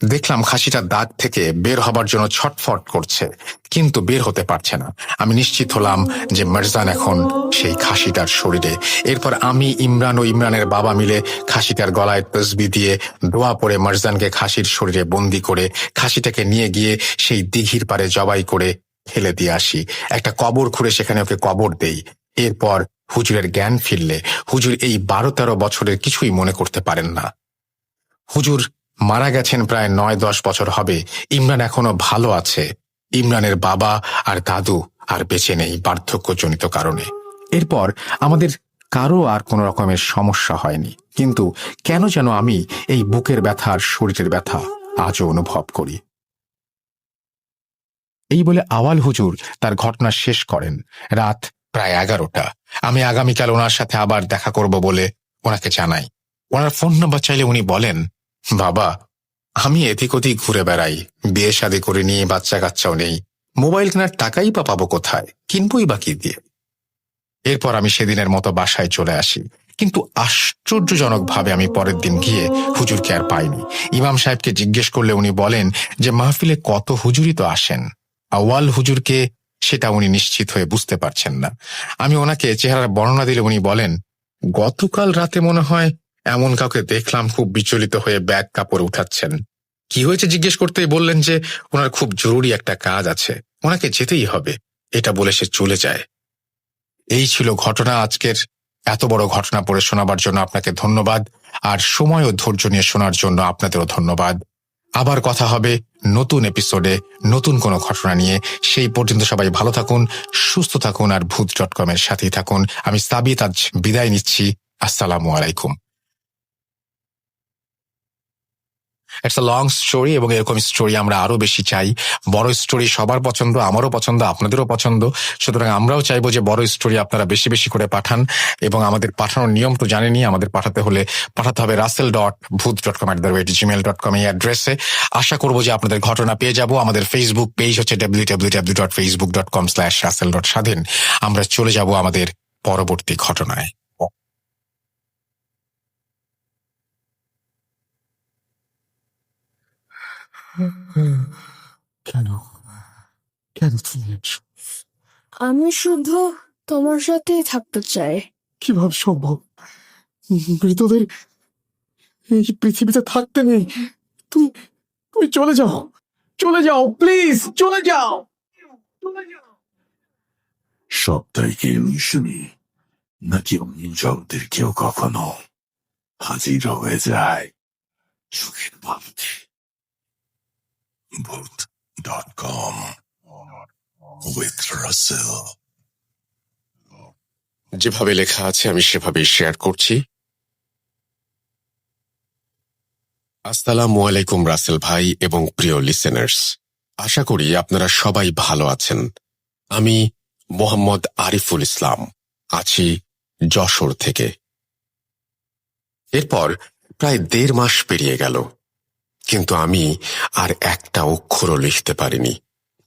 দেখলাম খাসিটা দাগ থেকে বের হবার জন্য ছটফট করছে, কিন্তু বের হতে পারছে না। আমি নিশ্চিত হলাম যে মারজান এখন সেই খাসিটার শরীরে। এরপর আমি, ইমরান ও ইমরানের বাবা মিলে খাসিটার গলায় তসবিহ দিয়ে দোয়া পড়ে মারজানকে খাসির শরীরে বন্দি করে খাসিটাকে নিয়ে গিয়ে সেই দিঘির পারে জবাই করে ফেলে দিয়ে আসি। একটা কবর খুঁড়ে সেখানে ওকে কবর দেই। এরপর হুজুরের জ্ঞান ফিরলে হুজুর এই 12-13 বছরের কিছুই মনে করতে পারেন না। হুজুর মারা গেছেন প্রায় 9-10 বছর হবে। ইমরান এখনো ভালো আছে। ইমরানের বাবা আর দাদু আর বেঁচে নেই বার্ধক্যজনিত কারণে। এরপর আমাদের কারো আর কোনো রকমের সমস্যা হয়নি, কিন্তু কেন যেন আমি এই বুকের ব্যথা আর শরীরের ব্যথা আজও অনুভব করি। এই বলে আওয়াল হুজুর তার ঘটনা শেষ করেন। রাত প্রায় 11টা। আমি আগামীকাল ওনার সাথে আবার দেখা করব বলে ওনাকে জানাই। ওনার ফোন নম্বর চাইলে উনি বলেন, বাবা, আমি এদিক ওদিক ঘুরে বেড়াই, বিয়ে শাদী করে নিয়ে বাচ্চা কাচ্চাও নেই, মোবাইল কেনার টাকাই বা পাবো কোথায়, কিনবই বা কি দিয়ে। এরপর আমি সেদিনের মতো বাসায় চলে আসি, কিন্তু আশ্চর্যজনকভাবে আমি পরের দিন গিয়ে হুজুরকে আর পাইনি। ইমাম সাহেবকে জিজ্ঞেস করলে উনি বলেন যে মাহফিলে কত হুজুরই তো আসেন, আওয়াল হুজুরকে সেটা উনি নিশ্চিত হয়ে বুঝতে পারছেন না। আমি ওনাকে চেহারার বর্ণনা দিলে উনি বলেন, গতকাল রাতে মনে হয় এমন কাউকে দেখলাম খুব বিচলিত হয়ে ব্যাগ কাপড় উঠাচ্ছেন। কি হয়েছে জিজ্ঞেস করতেই বললেন যে ওনার খুব জরুরি একটা কাজ আছে, ওনাকে যেতেই হবে। এটা বলে সে চলে যায়। এই ছিল ঘটনা। আজকের এত বড় ঘটনা পড়ে শোনাবার জন্য আপনাকে ধন্যবাদ, আর সময় ও ধৈর্য নিয়ে শোনার জন্য আপনাদেরও ধন্যবাদ। আবার কথা হবে নতুন এপিসোডে নতুন কোনো ঘটনা নিয়ে। সেই পর্যন্ত সবাই ভালো থাকুন, সুস্থ থাকুন আর ভূত.com এর সাথেই থাকুন। আমি সাবিত আজ বিদায় নিচ্ছি। আসসালামু আলাইকুম। ইটস আ লং স্টোরি এবং এরকম স্টোরি আমরা আরো বেশি চাই। বড় স্টোরি সবার পছন্দ, আমারও পছন্দ, আপনাদেরও পছন্দ। সুতরাং আমরাও চাইবো যে বড় স্টোরি আপনারা বেশি বেশি করে পাঠান। এবং আমাদের পাঠানোর নিয়ম তো জানেনই, আমাদের পাঠাতে হলে পাঠাতে হবে russell.booth.com@gmail.com এই অ্যাড্রেসে। আশা করবো যে আপনাদের ঘটনা পেয়ে যাব। আমাদের ফেসবুক পেজ হচ্ছে www.facebook.com/russell.স্বাধীন। আমরা চলে যাব আমাদের পরবর্তী ঘটনায়। কেন কেন তুমি এসো? আমি শুধু তোমার সাথেই থাকতে চাই। কিভাবে সম্ভব? মৃতদের এই পৃথিবীতে থাকতে নেই। তুমি তুমি চলে যাও, চলে যাও, প্লিজ চলে যাও। সবটাই কি শুনি, নাকি অন্য জগতের কেউ কখনো হাজির হয়ে যায় চোখের বালতি? Vote.com with Russell. যেভাবে লেখা আছে আমি সেভাবেই শেয়ার করছি। আসসালামু আলাইকুম রাসেল ভাই এবং প্রিয় লিসেনার্স, আশা করি আপনারা সবাই ভালো আছেন। আমি মোহাম্মদ আরিফুল ইসলাম, আছি যশোর থেকে। এরপর প্রায় 1.5 মাস পেরিয়ে গেল, কিন্তু আমি আর একটা অক্ষরও লিখতে পারিনি।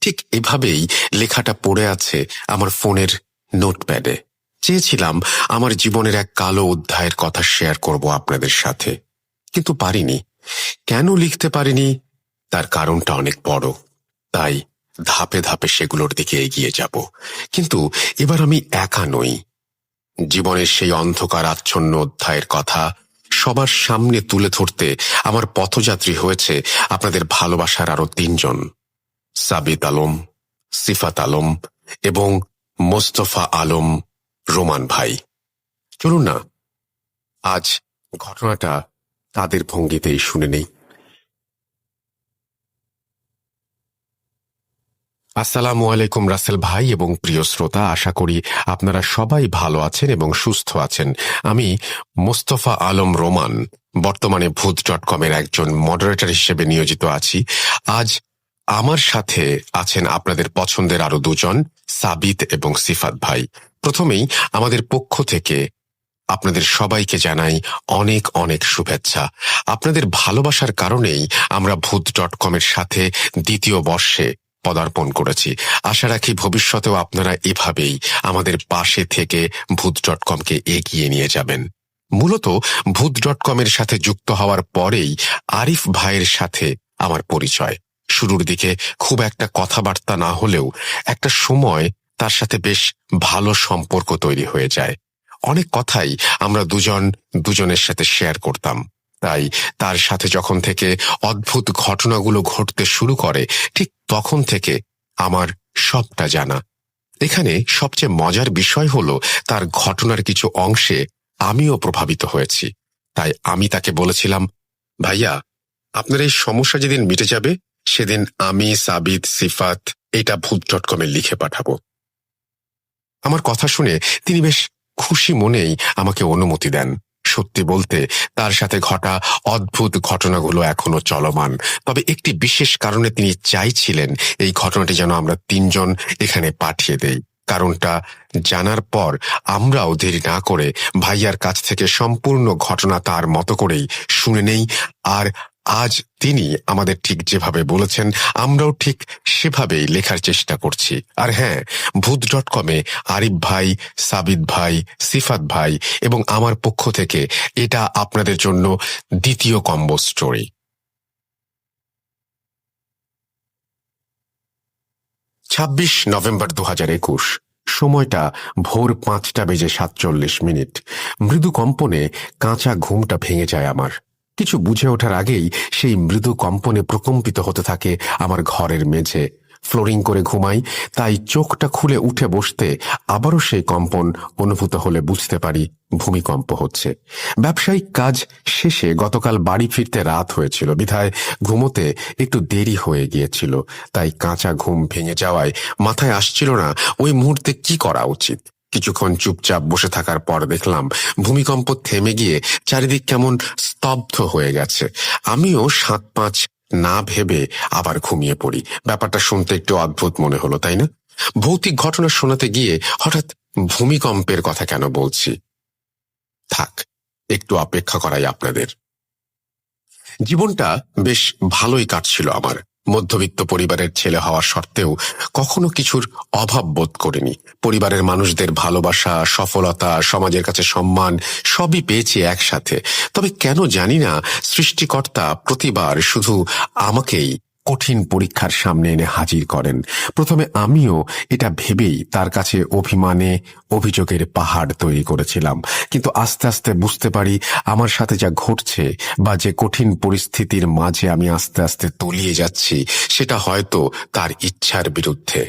ঠিক এভাবেই লেখাটা পড়ে আছে আমার ফোনের নোটপ্যাডে। চেয়েছিলাম আমার জীবনের এক কালো অধ্যায়ের কথা শেয়ার করব আপনাদের সাথে, কিন্তু পারিনি। কেন লিখতে পারিনি তার কারণটা অনেক বড়, তাই ধাপে ধাপে সেগুলোর দিকে এগিয়ে যাব। কিন্তু এবার আমি একা নই। জীবনের সেই অন্ধকার আচ্ছন্ন অধ্যায়ের কথা সবার সামনে তুলে ধরতে আমার পথযাত্রী হয়েছে আপনাদের ভালোবাসার আরো 3 জন, সাবিত আলম, সিফাত আলম এবং মোস্তফা আলম রোমান ভাই। চলুন না আজ ঘটনাটা তাদের ভঙ্গিতেই শুনে নেই। আসসালামু আলাইকুম রাসেল ভাই এবং প্রিয় শ্রোতা, আশা করি আপনারা সবাই ভালো আছেন এবং সুস্থ আছেন। আমি মোস্তফা আলম রোমান, বর্তমানে ভূত.com এর একজন মডারেটর হিসেবে নিয়োজিত আছি। আজ আমার সাথে আছেন আপনাদের পছন্দের আরো 2 জন, সাবিত এবং সিফাত ভাই। প্রথমেই আমাদের পক্ষ থেকে আপনাদের সবাইকে জানাই অনেক অনেক শুভেচ্ছা। আপনাদের ভালোবাসার কারণেই আমরা ভূত.com এর সাথে 2য় বর্ষে পদার্পণ করেছি। আশা রাখি ভবিষ্যতেও আপনারা এভাবেই আমাদের পাশে থেকে ভূত.com-কে এগিয়ে নিয়ে যাবেন। মূলত ভূত.com এর সাথে যুক্ত হওয়ার পরেই আরিফ ভাইয়ের সাথে আমার পরিচয়। শুরুর দিকে খুব একটা কথাবার্তা না হলেও একটা সময় তার সাথে বেশ ভালো সম্পর্ক তৈরি হয়ে যায়। অনেক কথাই আমরা দুজনের সাথে শেয়ার করতাম। তাই তার সাথে যখন থেকে অদ্ভুত ঘটনাগুলো ঘটতে শুরু করে, ঠিক তখন থেকে আমার সবটা জানা। এখানে সবচেয়ে মজার বিষয় হলো তার ঘটনার কিছু অংশে আমিও প্রভাবিত হয়েছি। তাই আমি তাকে বলেছিলাম, ভাইয়া, আপনার এই সমস্যা যেদিন মিটে যাবে সেদিন আমি, সাবিত, সিফাত এটা ভূত.com-এ লিখে পাঠাবো। আমার কথা শুনে তিনি বেশ খুশি মনেই আমাকে অনুমতি দেন। সত্যি বলতে তার সাথে ঘটা অদ্ভুত ঘটনাগুলো এখনো চলমান, তবে একটি বিশেষ কারণে তিনি চাইছিলেন এই ঘটনাটি যেন আমরা 3 জন এখানে পাঠিয়ে দেই। কারণটা জানার পর আমরাও দেরি না করে ভাইয়ার কাছ থেকে সম্পূর্ণ ঘটনা তার মতো করেই শুনে নেই। আর আজ তিনি আমাদের ঠিক যেভাবে বলেছেন আমরাও ঠিক সেভাবেই লেখার চেষ্টা করছি। আর হ্যাঁ, ভূত.com-এ আরিফ ভাই, সাবিত ভাই, সিফাত ভাই এবং আমার পক্ষ থেকে এটা আপনাদের জন্য 2য় কম্বো স্টোরি। 26 নভেম্বর 2021, সময়টা ভোর 5:47। মৃদু কম্পনে কাঁচা ঘুমটা ভেঙে যায় আমার। কিছু বুঝে ওঠার আগেই সেই মৃদু কম্পনে প্রকম্পিত হতে থাকে আমার ঘরের মেঝে। ফ্লোরিং করে ঘুমাই, তাই চোখটা খুলে উঠে বসতে আবারও সেই কম্পন অনুভূত হলে বুঝতে পারি ভূমিকম্প হচ্ছে। ব্যবসায়িক কাজ শেষে গতকাল বাড়ি ফিরতে রাত হয়েছিল, বিধায় ঘুমোতে একটু দেরি হয়ে গিয়েছিল। তাই কাঁচা ঘুম ভেঙে যাওয়ায় মাথায় আসছিল না ওই মুহূর্তে কি করা উচিত। কিছুক্ষণ চুপচাপ বসে থাকার পর দেখলাম ভূমিকম্প থেমে গিয়ে চারিদিক কেমন স্তব্ধ হয়ে গেছে। আমিও 7-5 না ভেবে আবার ঘুমিয়ে পড়ি। ব্যাপারটা শুনতে একটু অদ্ভুত মনে হলো, তাই না? ভৌতিক ঘটনা শোনাতে গিয়ে হঠাৎ ভূমিকম্পের কথা কেন বলছি? থাক, একটু অপেক্ষা করাই আপনাদের। জীবনটা বেশ ভালোই কাটছিল আমার। মধ্যবিত্ত পরিবারের ছেলে হওয়া সত্ত্বেও কখনো কিছুর অভাব বোধ করিনি। পরিবারের মানুষদের ভালোবাসা, সফলতা, সমাজের কাছে সম্মান সবই পেয়েছি একসাথে। তবে কেন জানি না সৃষ্টিকর্তা প্রতিবার শুধু আমাকেই কঠিন পরীক্ষার সামনে এনে হাজির করেন। প্রথমে আমিও এটা ভেবেই তার কাছে অভিমানে অভিযোগের পাহাড় তৈরি করেছিলাম, কিন্তু আস্তে আস্তে বুঝতে পারি আমার সাথে যা ঘটছে বা যে কঠিন পরিস্থিতির মাঝে আমি আস্তে আস্তে তলিয়ে যাচ্ছি, সেটা হয়তো তার ইচ্ছার বিরুদ্ধে।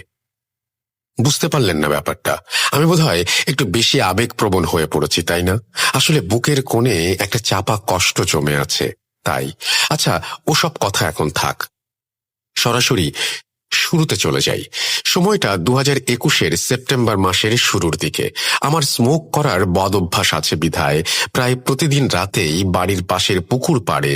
বুঝতে পারলেন না ব্যাপারটা? আমি বোধহয় একটু বেশি আবেগপ্রবণ হয়ে পড়েছি, তাই না? আসলে বুকের কোণে একটা চাপা কষ্ট জমে আছে, তাই। আচ্ছা, ওসব কথা এখন থাক, সরাসরি শুরুতে চলে যাই। সময়টা 2021-এর সেপ্টেম্বর মাসের শুরুর দিকে। আমার স্মোক করার বদ অভ্যাস আছে বিধায় প্রায় প্রতিদিন রাতেই বাড়ির পাশের পুকুর পাড়ে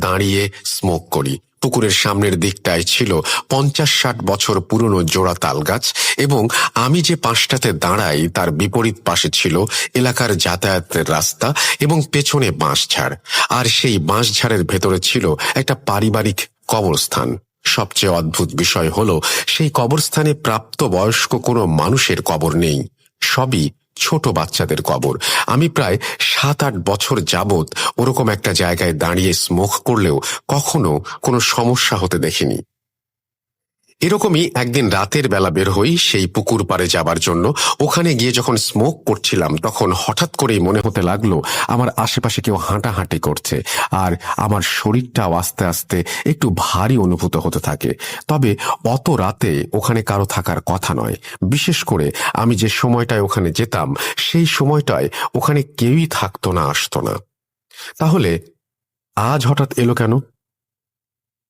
দাঁড়িয়ে স্মোক করি। পুকুরের সামনের দিকটায় ছিল 50-60 বছর পুরনো জোড়া তালগাছ, এবং আমি যে পাশটাতে দাঁড়াই তার বিপরীত পাশে ছিল এলাকার যাতায়াতের রাস্তা এবং পেছনে বাঁশঝাড়। আর সেই বাঁশঝাড়ের ভেতরে ছিল একটা পারিবারিক কবরস্থান। সবচেয়ে অদ্ভুত বিষয় হলো, সেই কবরস্থানে প্রাপ্তবয়স্ক কোনো মানুষের কবর নেই, সবই ছোট বাচ্চাদের কবর। আমি প্রায় 7-8 বছর যাবৎ ওরকম একটা জায়গায় দাঁড়িয়ে স্মোক করলেও কখনো কোনো সমস্যা হতে দেখিনি। এরকমই একদিন রাতের বেলা বের হই সেই পুকুর পাড়ে যাবার জন্য। ওখানে গিয়ে যখন স্মোক করছিলাম তখন হঠাৎ করেই মনে হতে লাগলো আমার আশেপাশে কেউ হাঁটাহাঁটি করছে, আর আমার শরীরটাও আস্তে আস্তে একটু ভারী অনুভূত হতে থাকে। তবে অত রাতে ওখানে কারো থাকার কথা নয়, বিশেষ করে আমি যে সময়টায় ওখানে যেতাম সেই সময়টায় ওখানে কেউই থাকতো না, আসতো না। তাহলে আজ হঠাৎ এলো কেন?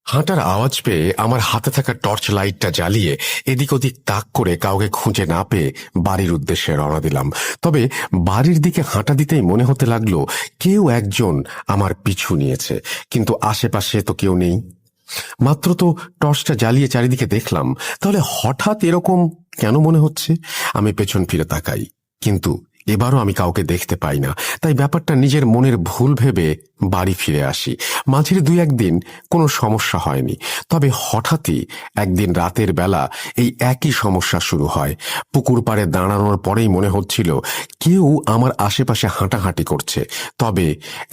হাঁটার আওয়াজ পেয়ে আমার হাতে থাকা টর্চ লাইটটা জ্বালিয়ে এদিক ওদিক তাক করে কাউকে খুঁজে না পেয়ে বাড়ির উদ্দেশ্যে রওনা দিলাম। তবে বাড়ির দিকে হাঁটা দিতেই মনে হতে লাগলো কেউ একজন আমার পিছু নিয়েছে, কিন্তু আশেপাশে তো কেউ নেই। মাত্র তো টর্চটা জ্বালিয়ে চারিদিকে দেখলাম, তাহলে হঠাৎ এরকম কেন মনে হচ্ছে? আমি পেছন ফিরে তাকাই, কিন্তু এবারও আমি কাউকে দেখতে পাই না। তাই ব্যাপারটা নিজের মনের ভুল ভেবে বাড়ি ফিরে আসি। মাঝের 2-1 দিন কোনো সমস্যা হয়নি, তবে হঠাৎই একদিন রাতের বেলা এই একই সমস্যা শুরু হয়। পুকুর পাড়ে দাঁড়ানোর পরেই মনে হচ্ছিল কেউ আমার আশেপাশে হাঁটাহাঁটি করছে, তবে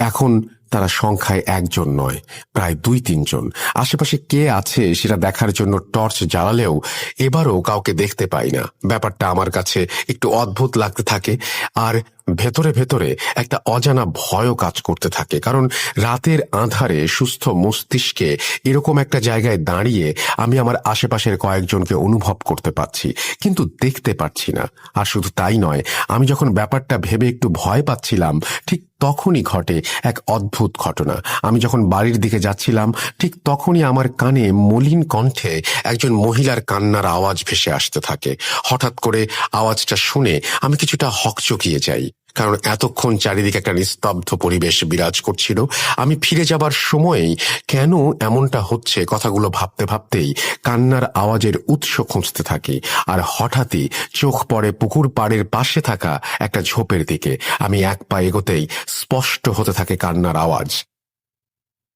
এখন তারা সংখ্যায় 1 জন নয়, প্রায় 2-3 জন। আশেপাশে কে আছে সেটা দেখার জন্য টর্চ জ্বালালেও এবারও কাউকে দেখতে পাই না। ব্যাপারটা আমার কাছে একটু অদ্ভুত লাগতে থাকে, আর ভেতরে ভেতরে একটা অজানা ভয়ও কাজ করতে থাকে। কারণ রাতের আঁধারে সুস্থ মস্তিষ্কে এরকম একটা জায়গায় দাঁড়িয়ে আমি আমার আশেপাশের কয়েকজনকে অনুভব করতে পারছি, কিন্তু দেখতে পাচ্ছি না। আর শুধু তাই নয়, আমি যখন ব্যাপারটা ভেবে একটু ভয় পাচ্ছিলাম, ঠিক তখনই ঘটে এক অদ্ভুত ঘটনা। আমি যখন বাড়ির দিকে যাচ্ছিলাম ঠিক তখনই আমার কানে মলিন কণ্ঠে একজন মহিলার কান্নার আওয়াজ ভেসে আসতে থাকে। হঠাৎ করে আওয়াজটা শুনে আমি কিছুটা হকচকিয়ে যাই, কারণ এতক্ষণ চারিদিকে একটা নিস্তব্ধ পরিবেশ বিরাজ করছিল। আমি ফিরে যাবার সময়েই কেন এমনটা হচ্ছে কথাগুলো ভাবতে ভাবতেই কান্নার আওয়াজের উৎস খুঁজতে থাকি, আর হঠাৎই চোখ পড়ে পুকুর পাড়ের পাশে থাকা একটা ঝোপের দিকে। আমি 1 পা এগোতেই স্পষ্ট হতে থাকে কান্নার আওয়াজ।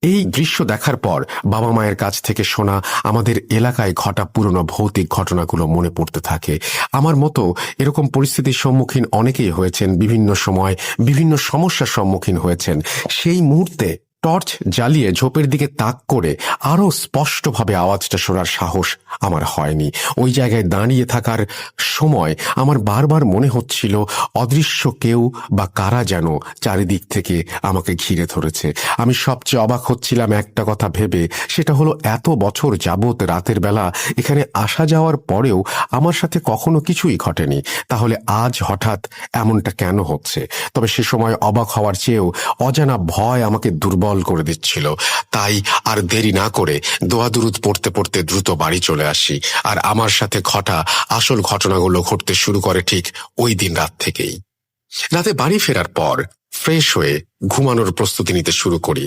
এই দৃশ্য দেখার পর বাবা মায়ের কাছ থেকে শোনা আমাদের এলাকায় ঘটা পুরনো ভৌতিক ঘটনাগুলো মনে পড়তে থাকে। আমার মতো এরকম পরিস্থিতির সম্মুখীন অনেকেই হয়েছেন, বিভিন্ন সময় বিভিন্ন সমস্যার সম্মুখীন হয়েছেন। সেই মুহূর্তে টর্চ জ্বালিয়ে ঝোপের দিকে তাক করে আরো স্পষ্টভাবে আওয়াজটা শোনার সাহস আমার হয়নি। ওই জায়গায় দাঁড়িয়ে থাকার সময় আমার বারবার মনে হচ্ছিল অদৃশ্য কেউ বা কারা যেন চারিদিক থেকে আমাকে ঘিরে ধরেছে। আমি সবচেয়ে অবাক হচ্ছিলাম একটা কথা ভেবে, সেটা হলো এত বছর যাবৎ রাতের বেলা এখানে আসা যাওয়ার পরেও আমার সাথে কখনো কিছুই ঘটেনি, তাহলে আজ হঠাৎ এমনটা কেন হচ্ছে? তবে সে সময় অবাক হওয়ার চেয়েও অজানা ভয় আমাকে দুর্বল করে দিচ্ছিল। তাই আর দেরি না করে দোয়া দুরুদ পড়তে পড়তে দ্রুত বাড়ি চলে আসি। আর আমার সাথে ঘটা আসল ঘটনাগুলো ঘটতে শুরু করে ঠিক ওই দিন রাত থেকেই। রাতে বাড়ি ফেরার পর ফ্রেশ হয়ে ঘুমানোর প্রস্তুতি নিতে শুরু করি।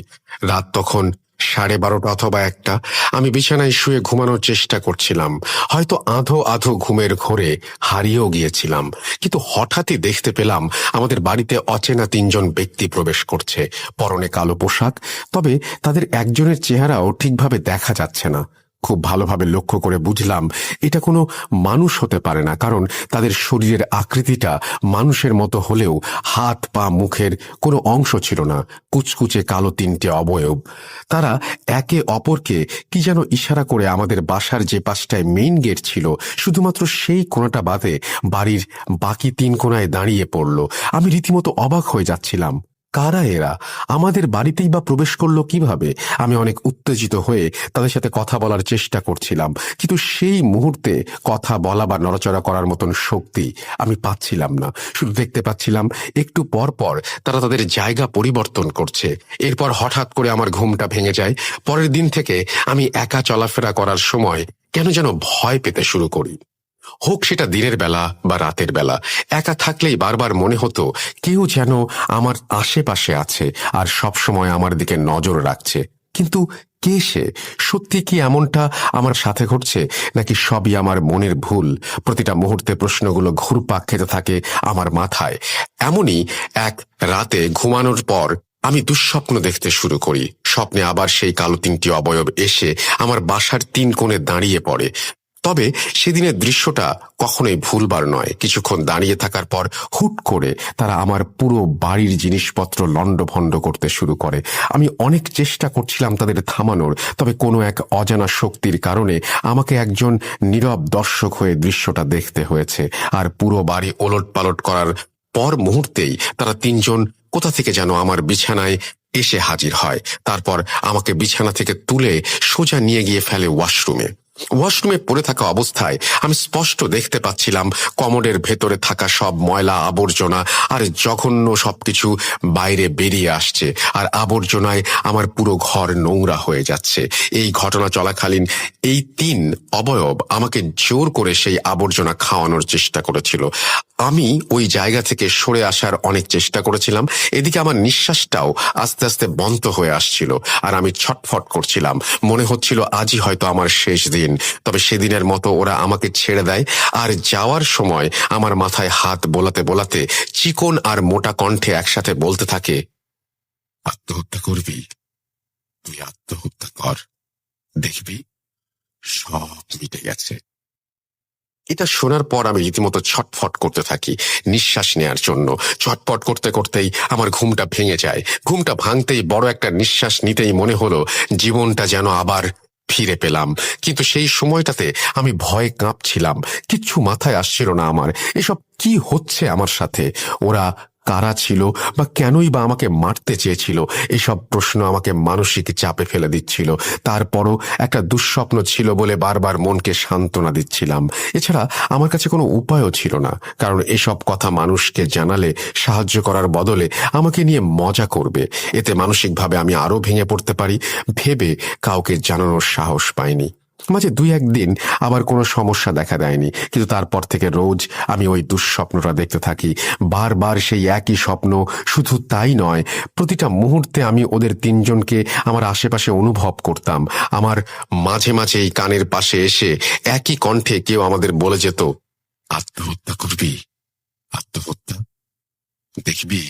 রাত তখন 12:30 অথবা 1টা। আমি বিছানায় শুয়ে ঘুমানোর চেষ্টা করছিলাম, হয়তো আধো আধো ঘুমের ঘোরে হারিয়েও গিয়েছিলাম, কিন্তু হঠাৎই দেখতে পেলাম আমাদের বাড়িতে অচেনা 3 জন ব্যক্তি প্রবেশ করছে। পরনে কালো পোশাক, তবে তাদের একজনের চেহারাও ঠিকভাবে দেখা যাচ্ছে না। খুব ভালোভাবে লক্ষ্য করে বুঝলাম এটা কোনো মানুষ হতে পারে না, কারণ তাদের শরীরের আকৃতিটা মানুষের মতো হলেও হাত পা মুখের কোনো অংশ ছিল না, কুচকুচে কালো তিনটে অবয়ব। তারা একে অপরকে কি যেন ইশারা করে আমাদের বাসার যে পাশটায় মেইন গেট ছিল শুধুমাত্র সেই কোণাটা বাদে বাড়ির বাকি 3 কোণায় দাঁড়িয়ে পড়ল। আমি রীতিমতো অবাক হয়ে যাচ্ছিলাম, কারা এরা, আমাদের বাড়িতেই বা প্রবেশ করলো কিভাবে? আমি অনেক উত্তেজিত হয়ে তাদের সাথে কথা বলার চেষ্টা করছিলাম, কিন্তু সেই মুহূর্তে কথা বলা বা নড়াচড়া করার মতন শক্তি আমি পাচ্ছিলাম না। শুধু দেখতে পাচ্ছিলাম একটু পর পর তারা তাদের জায়গা পরিবর্তন করছে। এরপর হঠাৎ করে আমার ঘুমটা ভেঙে যায়। পরের দিন থেকে আমি একা চলাফেরা করার সময় কেন যেন ভয় পেতে শুরু করি। হোক সেটা দিনের বেলা বা রাতের বেলা, একা থাকলেই বারবার মনে হতো কেউ যেন আমার আশেপাশে আছে আর সবসময় আমার দিকে নজর রাখছে। কিন্তু কে সে? সত্যি কি এমনটা আমার সাথে ঘটছে, নাকি সবই আমার মনের ভুল? প্রতিটা মুহূর্তে প্রশ্নগুলো ঘুরপাক খেতে থাকে আমার মাথায়। এমনই এক রাতে ঘুমানোর পর আমি দুঃস্বপ্ন দেখতে শুরু করি। স্বপ্নে আবার সেই কালো 3টি অবয়ব এসে আমার বাসার 3 কোণে দাঁড়িয়ে পড়ে। তবে সেদিনের দৃশ্যটা কখনোই ভুলবার নয়। কিছুক্ষণ দাঁড়িয়ে থাকার পর হুট করে তারা আমার পুরো বাড়ির জিনিসপত্র লণ্ডভণ্ড করতে শুরু করে। আমি অনেক চেষ্টা করছিলাম তাদের থামানোর, তবে কোনো এক অজানা শক্তির কারণে আমাকে একজন নীরব দর্শক হয়ে দৃশ্যটা দেখতে হয়েছে। আর পুরো বাড়ি ওলটপালট করার পর মুহূর্তেই তারা 3 জন কোথা থেকে যেন আমার বিছানায় এসে হাজির হয়। তারপর আমাকে বিছানা থেকে তুলে সোজা নিয়ে গিয়ে ফেলে ওয়াশরুমে। পড়ে থাকা অবস্থায় আমি স্পষ্ট দেখতে পাচ্ছিলাম কমোডের ভেতরে থাকা সব ময়লা আবর্জনা আর জঘন্য সবকিছু বাইরে বেরিয়ে আসছে, আর আবর্জনায় আমার পুরো ঘর নোংরা হয়ে যাচ্ছে। এই ঘটনা চলাকালীন এই 3 অবয়ব আমাকে জোর করে সেই আবর্জনা খাওয়ানোর চেষ্টা করেছিল। আমি ওই জায়গা থেকে সরে আসার অনেক চেষ্টা করেছিলাম। এদিকে আমার নিঃশ্বাসটাও আস্তে আস্তে বন্ধ হয়ে আসছিল, আর আমি ছটফট করছিলাম। মনে হচ্ছিল আজই হয়তো আমার শেষ দিন। তবে সেদিনের মতো ওরা আমাকে ছেড়ে দেয়, আর যাওয়ার সময় আমার মাথায় হাত বোলাতে বোলাতে চিকন আর মোটা কণ্ঠে একসাথে বলতে থাকে, আত্মহত্যা করবি? তুই আত্মহত্যা কর, দেখবি সব মিটে গেছে। এটা শোনার পর আমি রীতিমতো ছটফট করতে থাকি নিঃশ্বাস নেয়ার জন্য। ছটফট করতে করতেই আমার ঘুমটা ভেঙে যায়। ঘুমটা ভাঙতেই বড় একটা নিঃশ্বাস নিতেই মনে হলো জীবনটা যেন আবার ফিরে পেলাম। কিন্তু সেই সময়টাতে আমি ভয়ে কাঁপছিলাম, কিচ্ছু মাথায় আসছিল না আমার। এসব কি হচ্ছে আমার সাথে? ওরা কারা ছিল বা কেনই বা আমাকে মারতে চেয়েছিল? এসব প্রশ্ন আমাকে মানসিক চাপে ফেলে দিচ্ছিল। তারপরও একটা দুঃস্বপ্ন ছিল বলে বারবার মনকে সান্ত্বনা দিচ্ছিলাম। এছাড়া আমার কাছে কোনো উপায়ও ছিল না, কারণ এসব কথা মানুষকে জানালে সাহায্য করার বদলে আমাকে নিয়ে মজা করবে। এতে মানসিকভাবে আমি আরো ভেঙে পড়তে পারি ভেবে কাউকে জানানোর সাহস পাইনি। মাঝে 2-1 দিন আবার কোনো সমস্যা দেখা দেয়নি, কিন্তু তারপর থেকে রোজ আমি ওই দুঃস্বপ্নটা দেখতে থাকি। বারবার সেই একই স্বপ্ন। শুধু তাই নয়, প্রতিটা মুহূর্তে আমি ওদের 3 জনকে আমার আশেপাশে অনুভব করতাম। আমার মাঝে মাঝে এই কানের পাশে এসে একই কণ্ঠে কেউ আমাদের বলে যেত, আত্মহত্যা করবি? আত্মহত্যা, দেখবি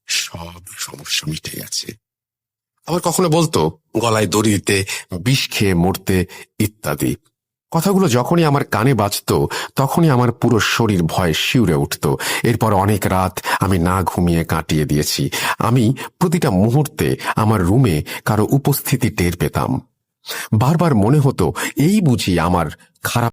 সব সমস্যা মিটে গেছে। আবার কখনো বলতো গলায় দড়ি দিতে, বিষ খেয়ে মরতে ইত্যাদি। কথাগুলো যখনই আমার কানে বাজতো তখনই আমার পুরো শরীর ভয়ে শিউরে উঠত। এরপর অনেক রাত আমি না ঘুমিয়ে কাটিয়ে দিয়েছি। আমি প্রতিটা মুহূর্তে আমার রুমে কারো উপস্থিতি টের পেতাম। বারবার মনে হতো এই বুঝি আমার খারাপ